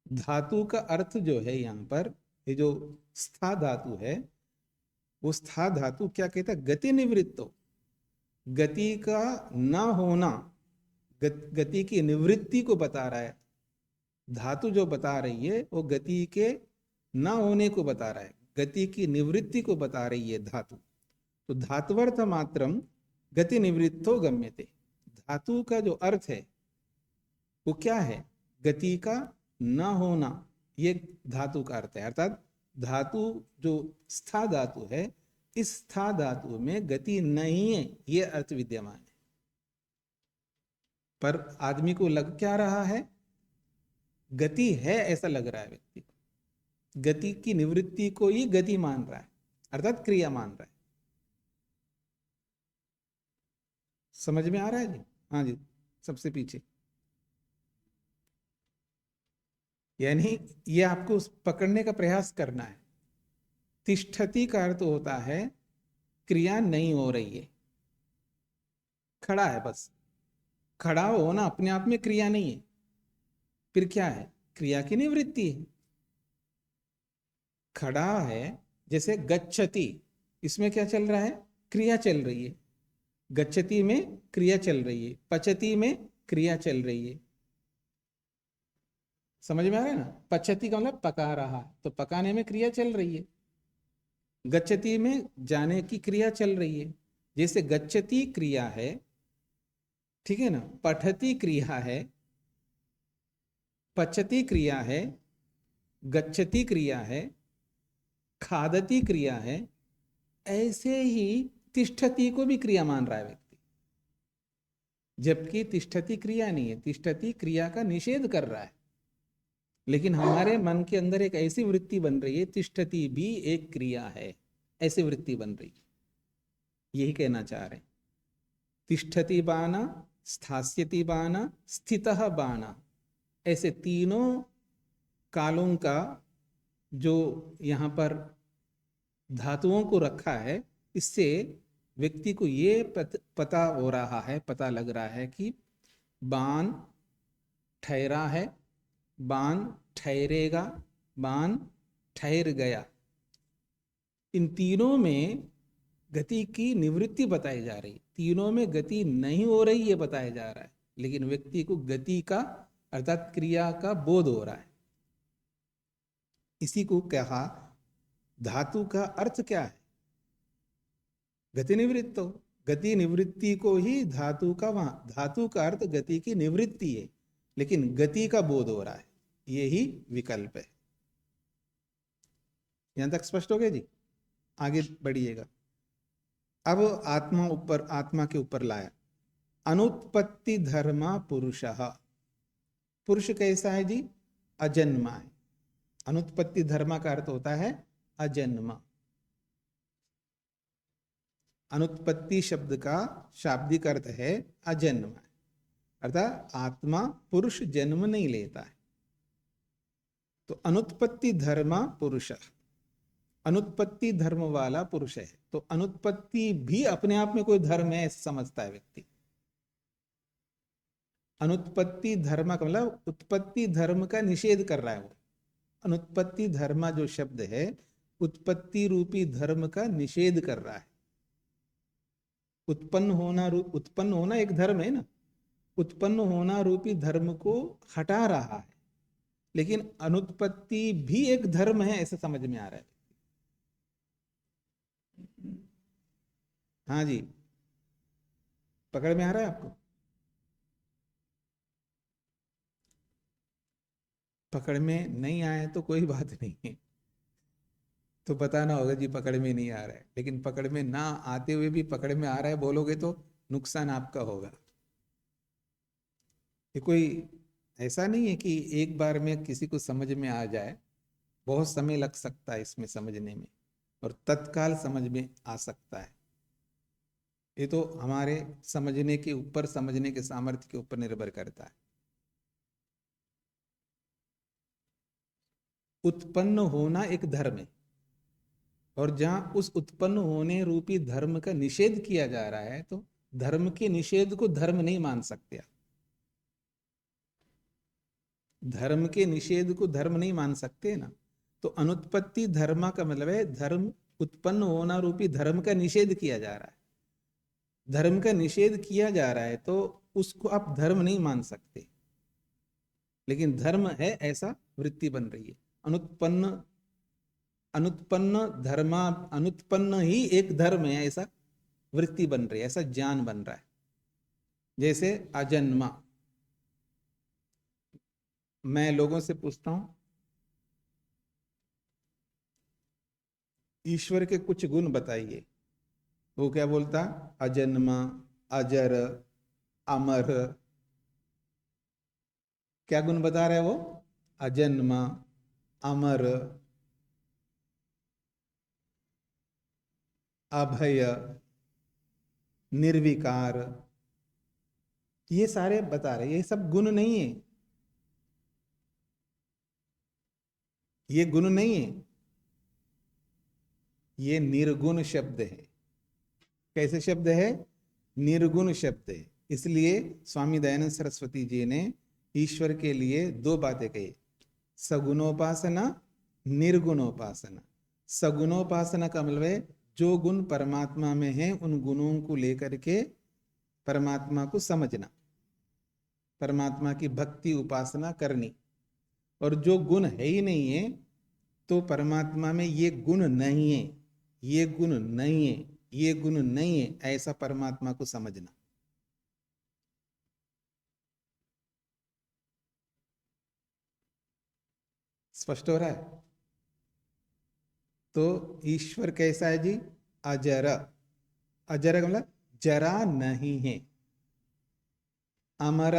धातु का अर्थ जो है यहाँ पर, ये जो स्था धातु है, वो स्था धातु क्या कहता है? गति निवृत्तो, गति का न होना, गति की निवृत्ति को बता रहा है। धातु जो बता रही है वो गति के न होने को बता रहा है, गति की निवृत्ति को बता रही है धातु। तो धातुवर्थ मात्रम गति निवृत्तो गम्यते, धातु का जो अर्थ है वो क्या है? गति का न होना, ये धातु का अर्थ है। अर्थात धातु जो स्था धातु है, इस स्था धातु में गति नहीं है, ये अर्थ विद्यमान है। पर आदमी को लग क्या रहा है? गति है, ऐसा लग रहा है व्यक्ति को। गति की निवृत्ति को ही गति मान रहा है, अर्थात क्रिया मान रहा है। समझ में आ रहा है जी? हाँ जी, सबसे पीछे। यानी ये आपको पकड़ने का प्रयास करना है। तिष्ठति का अर्थ होता है क्रिया नहीं हो रही है, खड़ा है बस। खड़ा होना अपने आप में क्रिया नहीं है, फिर क्या है? क्रिया की निवृत्ति है। खड़ा है, जैसे गच्छति, इसमें क्या चल रहा है? क्रिया चल रही है। गच्छति में क्रिया चल रही है, पचति में क्रिया चल रही है। समझ में आ रहा है ना? पचति का मतलब पका रहा है, तो पकाने में क्रिया चल रही है। गच्छति में जाने की क्रिया चल रही है। जैसे गच्छति क्रिया है, ठीक है ना? पठति क्रिया है, पचति क्रिया है, गच्छति क्रिया है, खादति क्रिया है। ऐसे ही तिष्ठति को भी क्रिया मान रहा है व्यक्ति, जबकि तिष्ठति क्रिया नहीं है, तिष्ठति क्रिया का निषेध कर रहा है। लेकिन हमारे मन के अंदर एक ऐसी वृत्ति बन रही है, तिष्ठति भी एक क्रिया है, ऐसी वृत्ति बन रही है। यही कहना चाह रहे हैं। तिष्ठति बाना, स्थास्यति बाना, स्थितः बाना, ऐसे तीनों कालों का जो यहाँ पर धातुओं को रखा है, इससे व्यक्ति को ये पता हो रहा है, पता लग रहा है कि बाण ठहरा है, बाण ठहरेगा, बाण ठहर गया। इन तीनों में गति की निवृत्ति बताई जा रही, तीनों में गति नहीं हो रही ये बताया जा रहा है, लेकिन व्यक्ति को गति का अर्थात क्रिया का बोध हो रहा है। इसी को कहा धातु का अर्थ क्या है? गति निवृत्तो। गति निवृत्ति को ही धातु का, वहां धातु का अर्थ गति की निवृत्ति है, लेकिन गति का बोध हो रहा है, यही विकल्प है। यहां तक स्पष्ट हो गया जी? आगे बढ़िएगा। अब आत्मा के ऊपर लाया। अनुत्पत्ति धर्मा पुरुषः। पुरुष कैसा है जी? अजन्मा है। अनुत्पत्ति धर्मा का अर्थ होता है अजन्मा। अनुत्पत्ति शब्द का शाब्दिक अर्थ है अजन्मा, अर्थात आत्मा पुरुष जन्म नहीं लेता है। तो अनुत्पत्ति धर्मा पुरुष, अनुत्पत्ति धर्म वाला पुरुष है। तो अनुत्पत्ति भी अपने आप में कोई धर्म है ऐसा समझता है व्यक्ति। अनुत्पत्ति धर्म का मतलब उत्पत्ति धर्म का निषेध कर रहा है वो। अनुत्पत्ति धर्म जो शब्द है उत्पत्ति रूपी धर्म का निषेध कर रहा है। उत्पन्न होना एक धर्म है ना, उत्पन्न होना रूपी धर्म को हटा रहा है, लेकिन अनुत्पत्ति भी एक धर्म है ऐसा समझ में आ रहा है। हाँ जी, पकड़ में आ रहा है आपको? पकड़ में नहीं आए तो कोई बात नहीं है, तो बताना होगा जी पकड़ में नहीं आ रहा है। लेकिन पकड़ में ना आते हुए भी पकड़ में आ रहा है बोलोगे तो नुकसान आपका होगा। ये कोई ऐसा नहीं है कि एक बार में किसी को समझ में आ जाए, बहुत समय लग सकता है इसमें समझने में, और तत्काल समझ में आ सकता है। ये तो हमारे समझने के ऊपर, समझने के सामर्थ्य के ऊपर निर्भर करता है। उत्पन्न होना एक धर्म है, और जहां उस उत्पन्न होने रूपी धर्म का निषेध किया जा रहा है, तो धर्म के निषेध को धर्म नहीं मान सकते आप। धर्म के निषेध को धर्म नहीं मान सकते ना। तो अनुत्पत्ति धर्म का मतलब है धर्म, उत्पन्न होना रूपी धर्म का निषेध किया जा रहा है। धर्म का निषेध किया जा रहा है तो उसको आप धर्म नहीं मान सकते, लेकिन धर्म है ऐसा वृत्ति बन रही है। अनुत्पन्न धर्मा, अनुत्पन्न ही एक धर्म है ऐसा वृत्ति बन रही है, ऐसा ज्ञान बन रहा है। जैसे अजन्मा, मैं लोगों से पूछता हूं ईश्वर के कुछ गुण बताइए, वो क्या बोलता? अजन्मा, अजर, अमर। क्या गुण बता रहे वो? अजन्मा, अमर, अभय, निर्विकार, ये सारे बता रहे। ये सब गुण नहीं है, ये गुण नहीं है, ये निर्गुण शब्द है। कैसे शब्द है? निर्गुण शब्द है। इसलिए स्वामी दयानंद सरस्वती जी ने ईश्वर के लिए दो बातें कही, सगुणोपासना, निर्गुणोपासना। सगुणोपासना का मतलब है जो गुण परमात्मा में है उन गुणों को लेकर के परमात्मा को समझना, परमात्मा की भक्ति उपासना करनी। और जो गुण है ही नहीं है तो परमात्मा में ये गुण नहीं है, ये गुण नहीं है, ये गुण नहीं है, ऐसा परमात्मा को समझना। स्पष्ट हो रहा है? तो ईश्वर कैसा है जी? अजर। अजर का मतलब जरा नहीं है। अमर,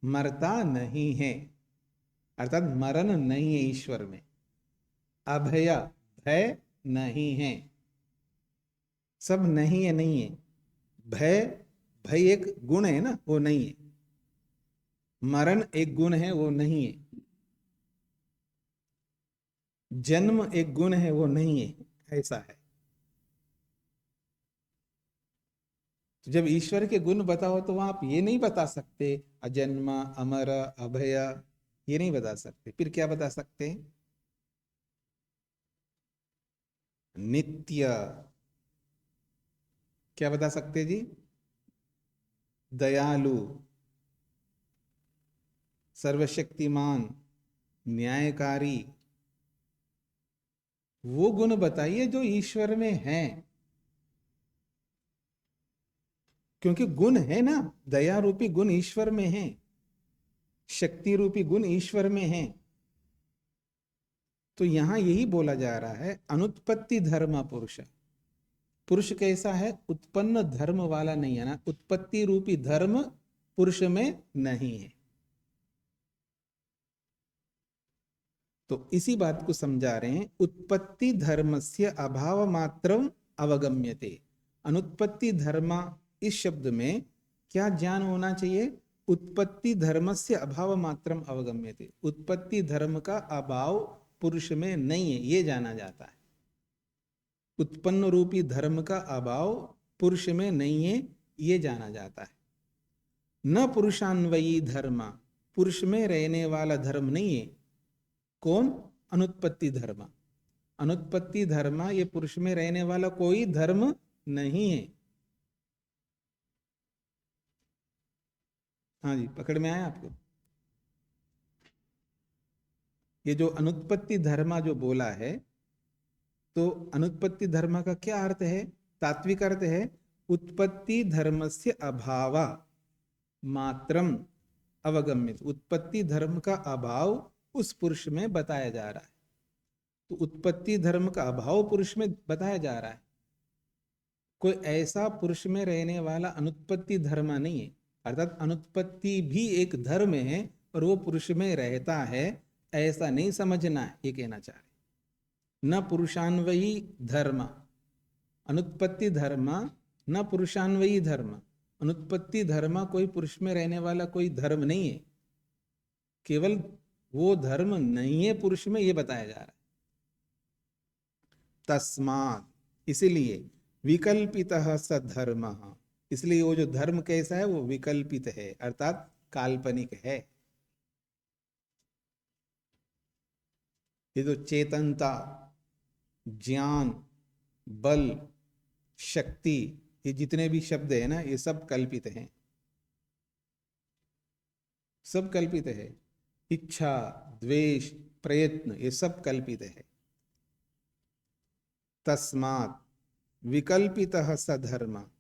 मरता नहीं है, अर्थात मरण नहीं है ईश्वर में। अभय, भय नहीं है, सब नहीं है, नहीं है। भय, भय एक गुण है ना, वो नहीं है। मरण एक गुण है, वो नहीं है। जन्म एक गुण है, वो नहीं है। ऐसा है। तो जब ईश्वर के गुण बताओ तो वहां आप ये नहीं बता सकते अजन्मा, अमर, अभय, ये नहीं बता सकते। फिर क्या बता सकते हैं? नित्य। क्या बता सकते जी? दयालु, सर्वशक्तिमान, न्यायकारी। वो गुण बताइए जो ईश्वर में हैं। क्योंकि गुण है ना, दया रूपी गुण ईश्वर में है, शक्ति रूपी गुण ईश्वर में है। तो यहां यही बोला जा रहा है, अनुत्पत्ति धर्म पुरुष। पुरुष कैसा है? उत्पन्न धर्म वाला नहीं है ना, उत्पत्ति रूपी धर्म पुरुष में नहीं है। तो इसी बात को समझा रहे हैं, उत्पत्ति धर्मस्य अभाव मात्रम अवगम्यते। अनुत्पत्ति धर्म इस शब्द में क्या ज्ञान होना चाहिए? उत्पत्ति धर्मस्य अभाव मात्रम अवगम्यते। उत्पत्ति धर्म का अभाव पुरुष में नहीं है, ये जाना जाता है। उत्पन्न रूपी धर्म का अभाव पुरुष में नहीं है, ये जाना जाता है। न पुरुषान्वयी धर्म, पुरुष में रहने वाला धर्म नहीं है। कौन? अनुत्पत्ति धर्म। अनुत्पत्ति धर्म, ये पुरुष में रहने वाला कोई धर्म नहीं है। हाँ जी, पकड़ में आया आपको? ये जो अनुत्पत्ति धर्म जो बोला है, तो अनुत्पत्ति धर्म का क्या अर्थ है? तात्विक अर्थ है उत्पत्ति धर्मस्य अभाव मात्रम अवगम्यते। उत्पत्ति धर्म का अभाव उस पुरुष में बताया जा रहा है। तो उत्पत्ति धर्म का अभाव पुरुष में बताया जा रहा है। कोई ऐसा पुरुष में रहने वाला अनुत्पत्ति धर्म नहीं है। अर्थात अनुत्पत्ति भी एक धर्म है और वो पुरुष में रहता है, ऐसा नहीं समझना है, ये कहना चाह रहे। न पुरुषान्वयी धर्म, अनुत्पत्ति धर्म न पुरुषान्वयी धर्म। अनुत्पत्ति धर्म कोई पुरुष में रहने वाला कोई धर्म नहीं है, केवल वो धर्म नहीं है पुरुष में, ये बताया जा रहा है। तस्मात्, इसीलिए विकल्पितः सधर्म, इसलिए वो जो धर्म कैसा है वो विकल्पित है, अर्थात काल्पनिक है। ये जो चेतनता, ज्ञान, बल, शक्ति, ये जितने भी शब्द है ना, ये सब कल्पित हैं, सब कल्पित है। इच्छा, द्वेष, प्रयत्न, ये सब कल्पित है। तस्मात् विकल्पितः सधर्म,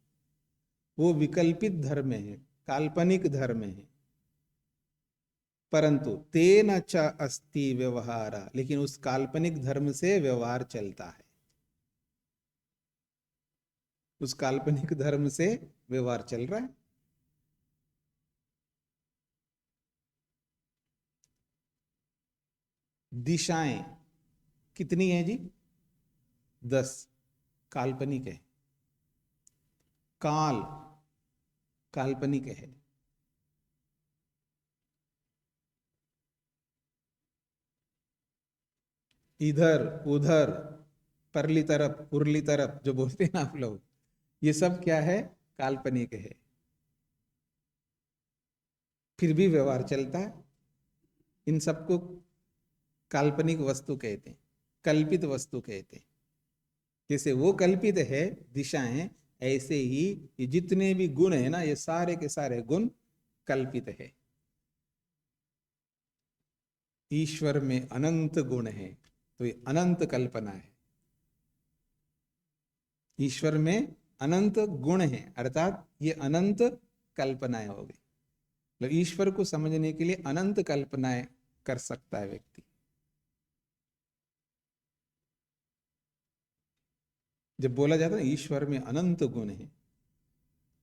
वो विकल्पित धर्म है, काल्पनिक धर्म है। परंतु तेन च अस्ति व्यवहार, लेकिन उस काल्पनिक धर्म से व्यवहार चलता है। उस काल्पनिक धर्म से व्यवहार चल रहा है। दिशाएं कितनी है जी? 10 काल्पनिक है। काल काल्पनिक है। इधर उधर, परली तरफ उरली तरफ जो बोलते हैं ना आप लोग, ये सब क्या है? काल्पनिक है। फिर भी व्यवहार चलता है। इन सबको काल्पनिक वस्तु कहते हैं, कल्पित वस्तु कहते हैं। जैसे वो कल्पित है दिशाएं, ऐसे ही ये जितने भी गुण है ना, ये सारे के सारे गुण कल्पित है। ईश्वर में अनंत गुण है, तो ये अनंत कल्पना है। ईश्वर में अनंत गुण है, अर्थात ये अनंत कल्पनाएं हो गई। मतलब ईश्वर को समझने के लिए अनंत कल्पनाएं कर सकता है व्यक्ति। जब बोला जाता है ईश्वर में अनंत गुण है,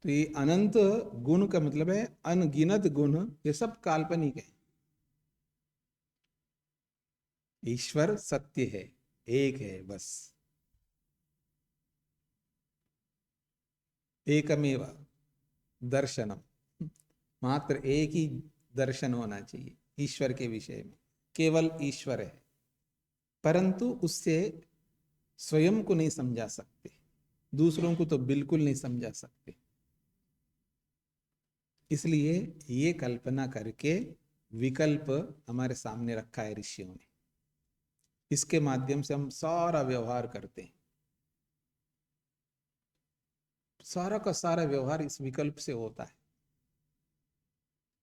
तो ये अनंत गुण का मतलब है अनगिनत गुण, ये सब काल्पनिक है। ईश्वर सत्य है, एक है बस। एकमेव दर्शनम, मात्र एक ही दर्शन होना चाहिए ईश्वर के विषय में, केवल ईश्वर है, परंतु उससे स्वयं को नहीं समझा सकते, दूसरों को तो बिल्कुल नहीं समझा सकते। इसलिए ये कल्पना करके विकल्प हमारे सामने रखा है ऋषियों ने, इसके माध्यम से हम सारा व्यवहार करते हैं। सारा का सारा व्यवहार इस विकल्प से होता है,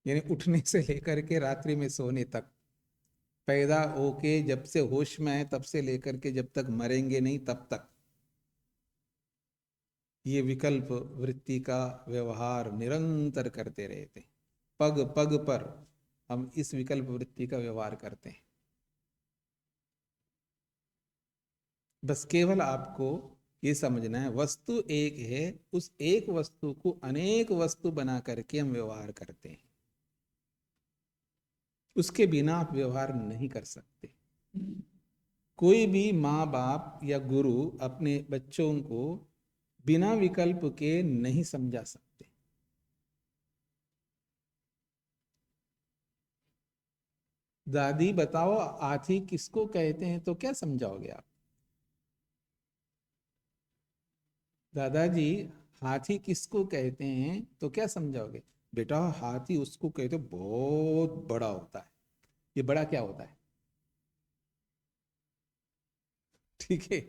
यानी उठने से लेकर के रात्रि में सोने तक, पैदा होके जब से होश में आए तब से लेकर के जब तक मरेंगे नहीं तब तक ये विकल्प वृत्ति का व्यवहार निरंतर करते रहते हैं। पग पग पर हम इस विकल्प वृत्ति का व्यवहार करते हैं। बस केवल आपको ये समझना है, वस्तु एक है, उस एक वस्तु को अनेक वस्तु बना करके हम व्यवहार करते हैं, उसके बिना आप व्यवहार नहीं कर सकते। कोई भी माँ बाप या गुरु अपने बच्चों को बिना विकल्प के नहीं समझा सकते। दादी बताओ हाथी किसको कहते हैं, तो क्या समझाओगे आप? दादाजी हाथी किसको कहते हैं तो क्या समझाओगे? बेटा हाथी उसको कहते बहुत बड़ा होता है। ये बड़ा क्या होता है? ठीक है।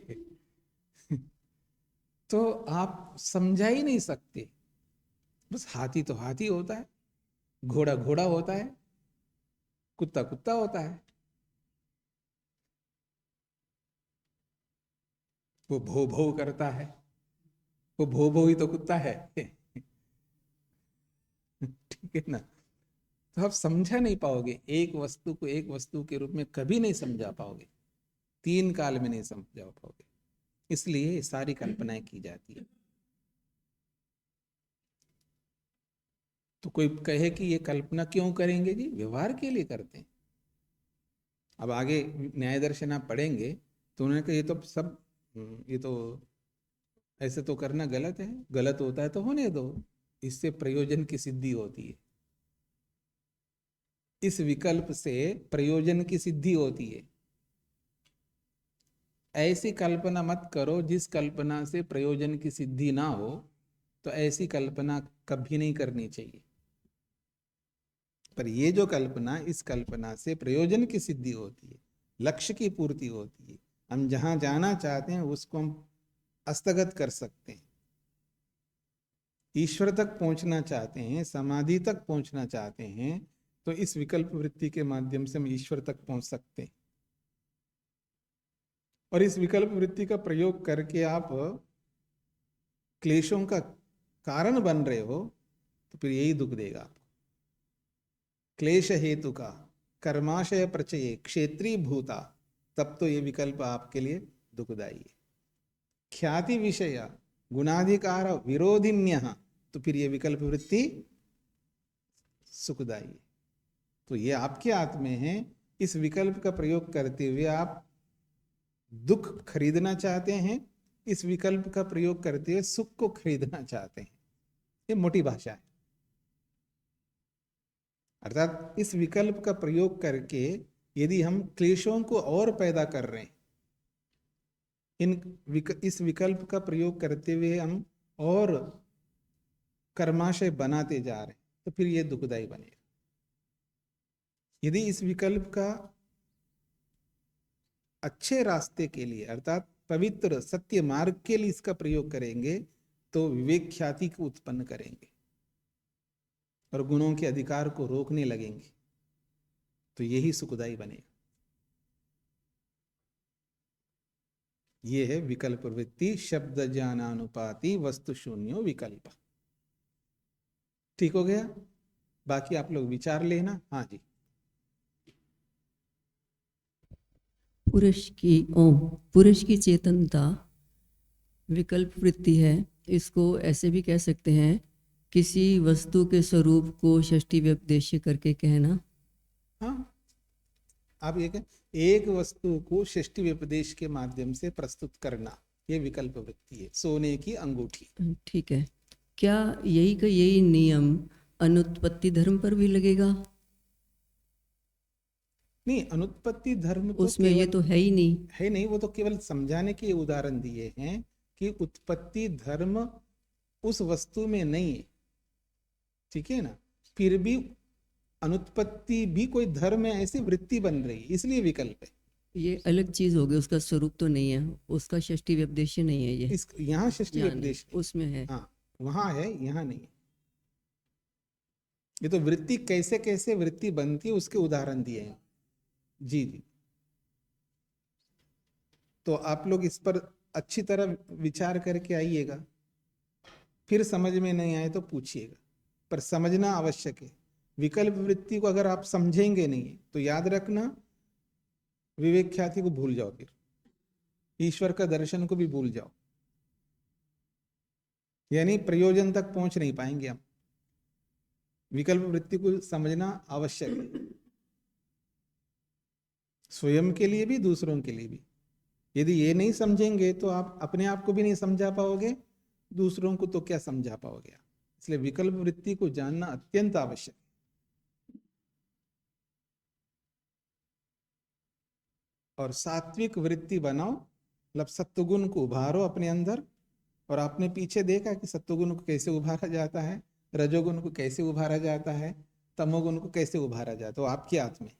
तो आप समझा ही नहीं सकते, बस हाथी तो हाथी होता है, घोड़ा घोड़ा होता है, कुत्ता कुत्ता होता है, वो भो भो करता है, वो भो भो ही तो कुत्ता है। ठीक है ना? तो आप समझा नहीं पाओगे, एक वस्तु को एक वस्तु के रूप में कभी नहीं समझा पाओगे, तीन काल में नहीं समझा पाओगे। इसलिए सारी कल्पनाएं की जाती है। तो कोई कहे कि ये कल्पना क्यों करेंगे जी? व्यवहार के लिए करते हैं। अब आगे न्याय दर्शन आप पढ़ेंगे तो उन्होंने कहा ये तो सब ये तो ऐसे तो करना गलत है, गलत होता है तो होने दो, इससे प्रयोजन की सिद्धि होती है, इस विकल्प से प्रयोजन की सिद्धि होती है। ऐसी कल्पना मत करो जिस कल्पना से प्रयोजन की सिद्धि ना हो, तो ऐसी कल्पना कभी नहीं करनी चाहिए। पर ये जो कल्पना, इस कल्पना से प्रयोजन की सिद्धि होती है, लक्ष्य की पूर्ति होती है, हम जहां जाना चाहते हैं उसको हम हस्तगत कर सकते हैं। ईश्वर तक पहुंचना चाहते हैं, समाधि तक पहुंचना चाहते हैं, तो इस विकल्प वृत्ति के माध्यम से हम ईश्वर तक पहुंच सकते हैं। और इस विकल्प वृत्ति का प्रयोग करके आप क्लेशों का कारण बन रहे हो तो फिर यही दुख देगा आपको। क्लेश हेतु का कर्माशय प्रचये क्षेत्रीय भूता, तब तो ये विकल्प आपके लिए दुखदायी है। ख्याति विषय गुणाधिकार विरोधिन्य, तो फिर ये विकल्प वृत्ति सुखदायी है। तो ये आपके हाथ में है। इस विकल्प का प्रयोग करते हुए आप दुख खरीदना चाहते हैं, इस विकल्प का प्रयोग करते हुए सुख को खरीदना चाहते हैं। ये मोटी भाषा है। अर्थात इस विकल्प का प्रयोग करके यदि हम क्लेशों को और पैदा कर रहे हैं, इस विकल्प का प्रयोग करते हुए हम और कर्माशय बनाते जा रहे हैं, तो फिर ये दुखदायी बनेगा। यदि इस विकल्प का अच्छे रास्ते के लिए, अर्थात पवित्र सत्य मार्ग के लिए इसका प्रयोग करेंगे, तो विवेक ख्याति को उत्पन्न करेंगे और गुणों के अधिकार को रोकने लगेंगे, तो यही सुखदायी बनेगा। ये है विकल्प वृत्ति, शब्द ज्ञानानुपाति वस्तु शून्यो विकल्प। ठीक हो गया? बाकी आप लोग विचार लेना। हाँ जी। पुरुष की चेतनता विकल्प वृत्ति है। इसको ऐसे भी कह सकते हैं, किसी वस्तु के स्वरूप को षष्ठी व्यपदेश्य करके कहना। हाँ, आप ये एक वस्तु को षष्ठी व्यपदेश के माध्यम से प्रस्तुत करना, ये विकल्प वृत्ति है। सोने की अंगूठी, ठीक है। क्या यही का यही नियम अनुत्पत्ति धर्म पर भी लगेगा? नहीं, अनुत्पत्ति धर्म तो उसमें ये केवल तो है ही नहीं। है नहीं, वो तो केवल समझाने के उदाहरण दिए हैं कि उत्पत्ति धर्म उस वस्तु में नहीं है, ठीक है ना। फिर भी अनुत्पत्ति भी कोई धर्म है, ऐसी वृत्ति बन रही है, इसलिए विकल्प है। ये अलग चीज हो गई, उसका स्वरूप तो नहीं है, उसका षष्ठी व्यपदेश्य नहीं है ये। इस यहाँ षष्ठी यहाँ नहीं, उपदेश, उसमें है। हाँ वहां है, यहाँ नहीं है। ये तो वृत्ति कैसे कैसे वृत्ति बनती है उसके उदाहरण दिए हैं। जी जी, तो आप लोग इस पर अच्छी तरह विचार करके आइएगा, फिर समझ में नहीं आए तो पूछिएगा, पर समझना आवश्यक है। विकल्प वृत्ति को अगर आप समझेंगे नहीं तो याद रखना, विवेक ख्याति को भूल जाओ, फिर ईश्वर का दर्शन को भी भूल जाओ, यानी प्रयोजन तक पहुंच नहीं पाएंगे हम। विकल्प वृत्ति को समझना आवश्यक है, स्वयं के लिए भी दूसरों के लिए भी। यदि ये नहीं समझेंगे तो आप अपने आप को भी नहीं समझा पाओगे, दूसरों को तो क्या समझा पाओगे आप। इसलिए विकल्प वृत्ति को जानना अत्यंत आवश्यक है। और सात्विक वृत्ति बनाओ, मतलब सत्वगुण को उभारो अपने अंदर। और आपने पीछे देखा कि सत्वगुण को कैसे उभारा जाता है, रजोगुण को कैसे उभारा जाता है, तमोगुण को कैसे उभारा जाता है। तो आपके हाथ में,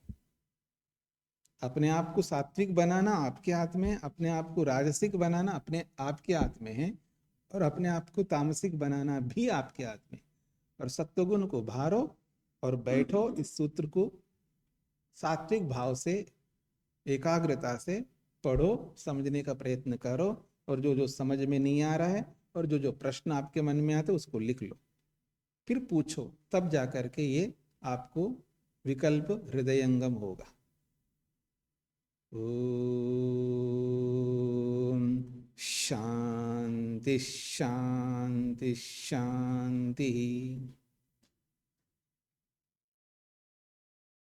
अपने आप को सात्विक बनाना आपके हाथ में, अपने आप को राजसिक बनाना अपने आपके हाथ में है, और अपने आप को तामसिक बनाना भी आपके हाथ में। और सत्वगुण को उभारो और बैठो, इस सूत्र को सात्विक भाव से, एकाग्रता से पढ़ो, समझने का प्रयत्न करो। और जो जो समझ में नहीं आ रहा है और जो जो प्रश्न आपके मन में आते उसको लिख लो, फिर पूछो, तब जाकर के ये आपको विकल्प हृदयंगम होगा। ओम शांति शांति शांति।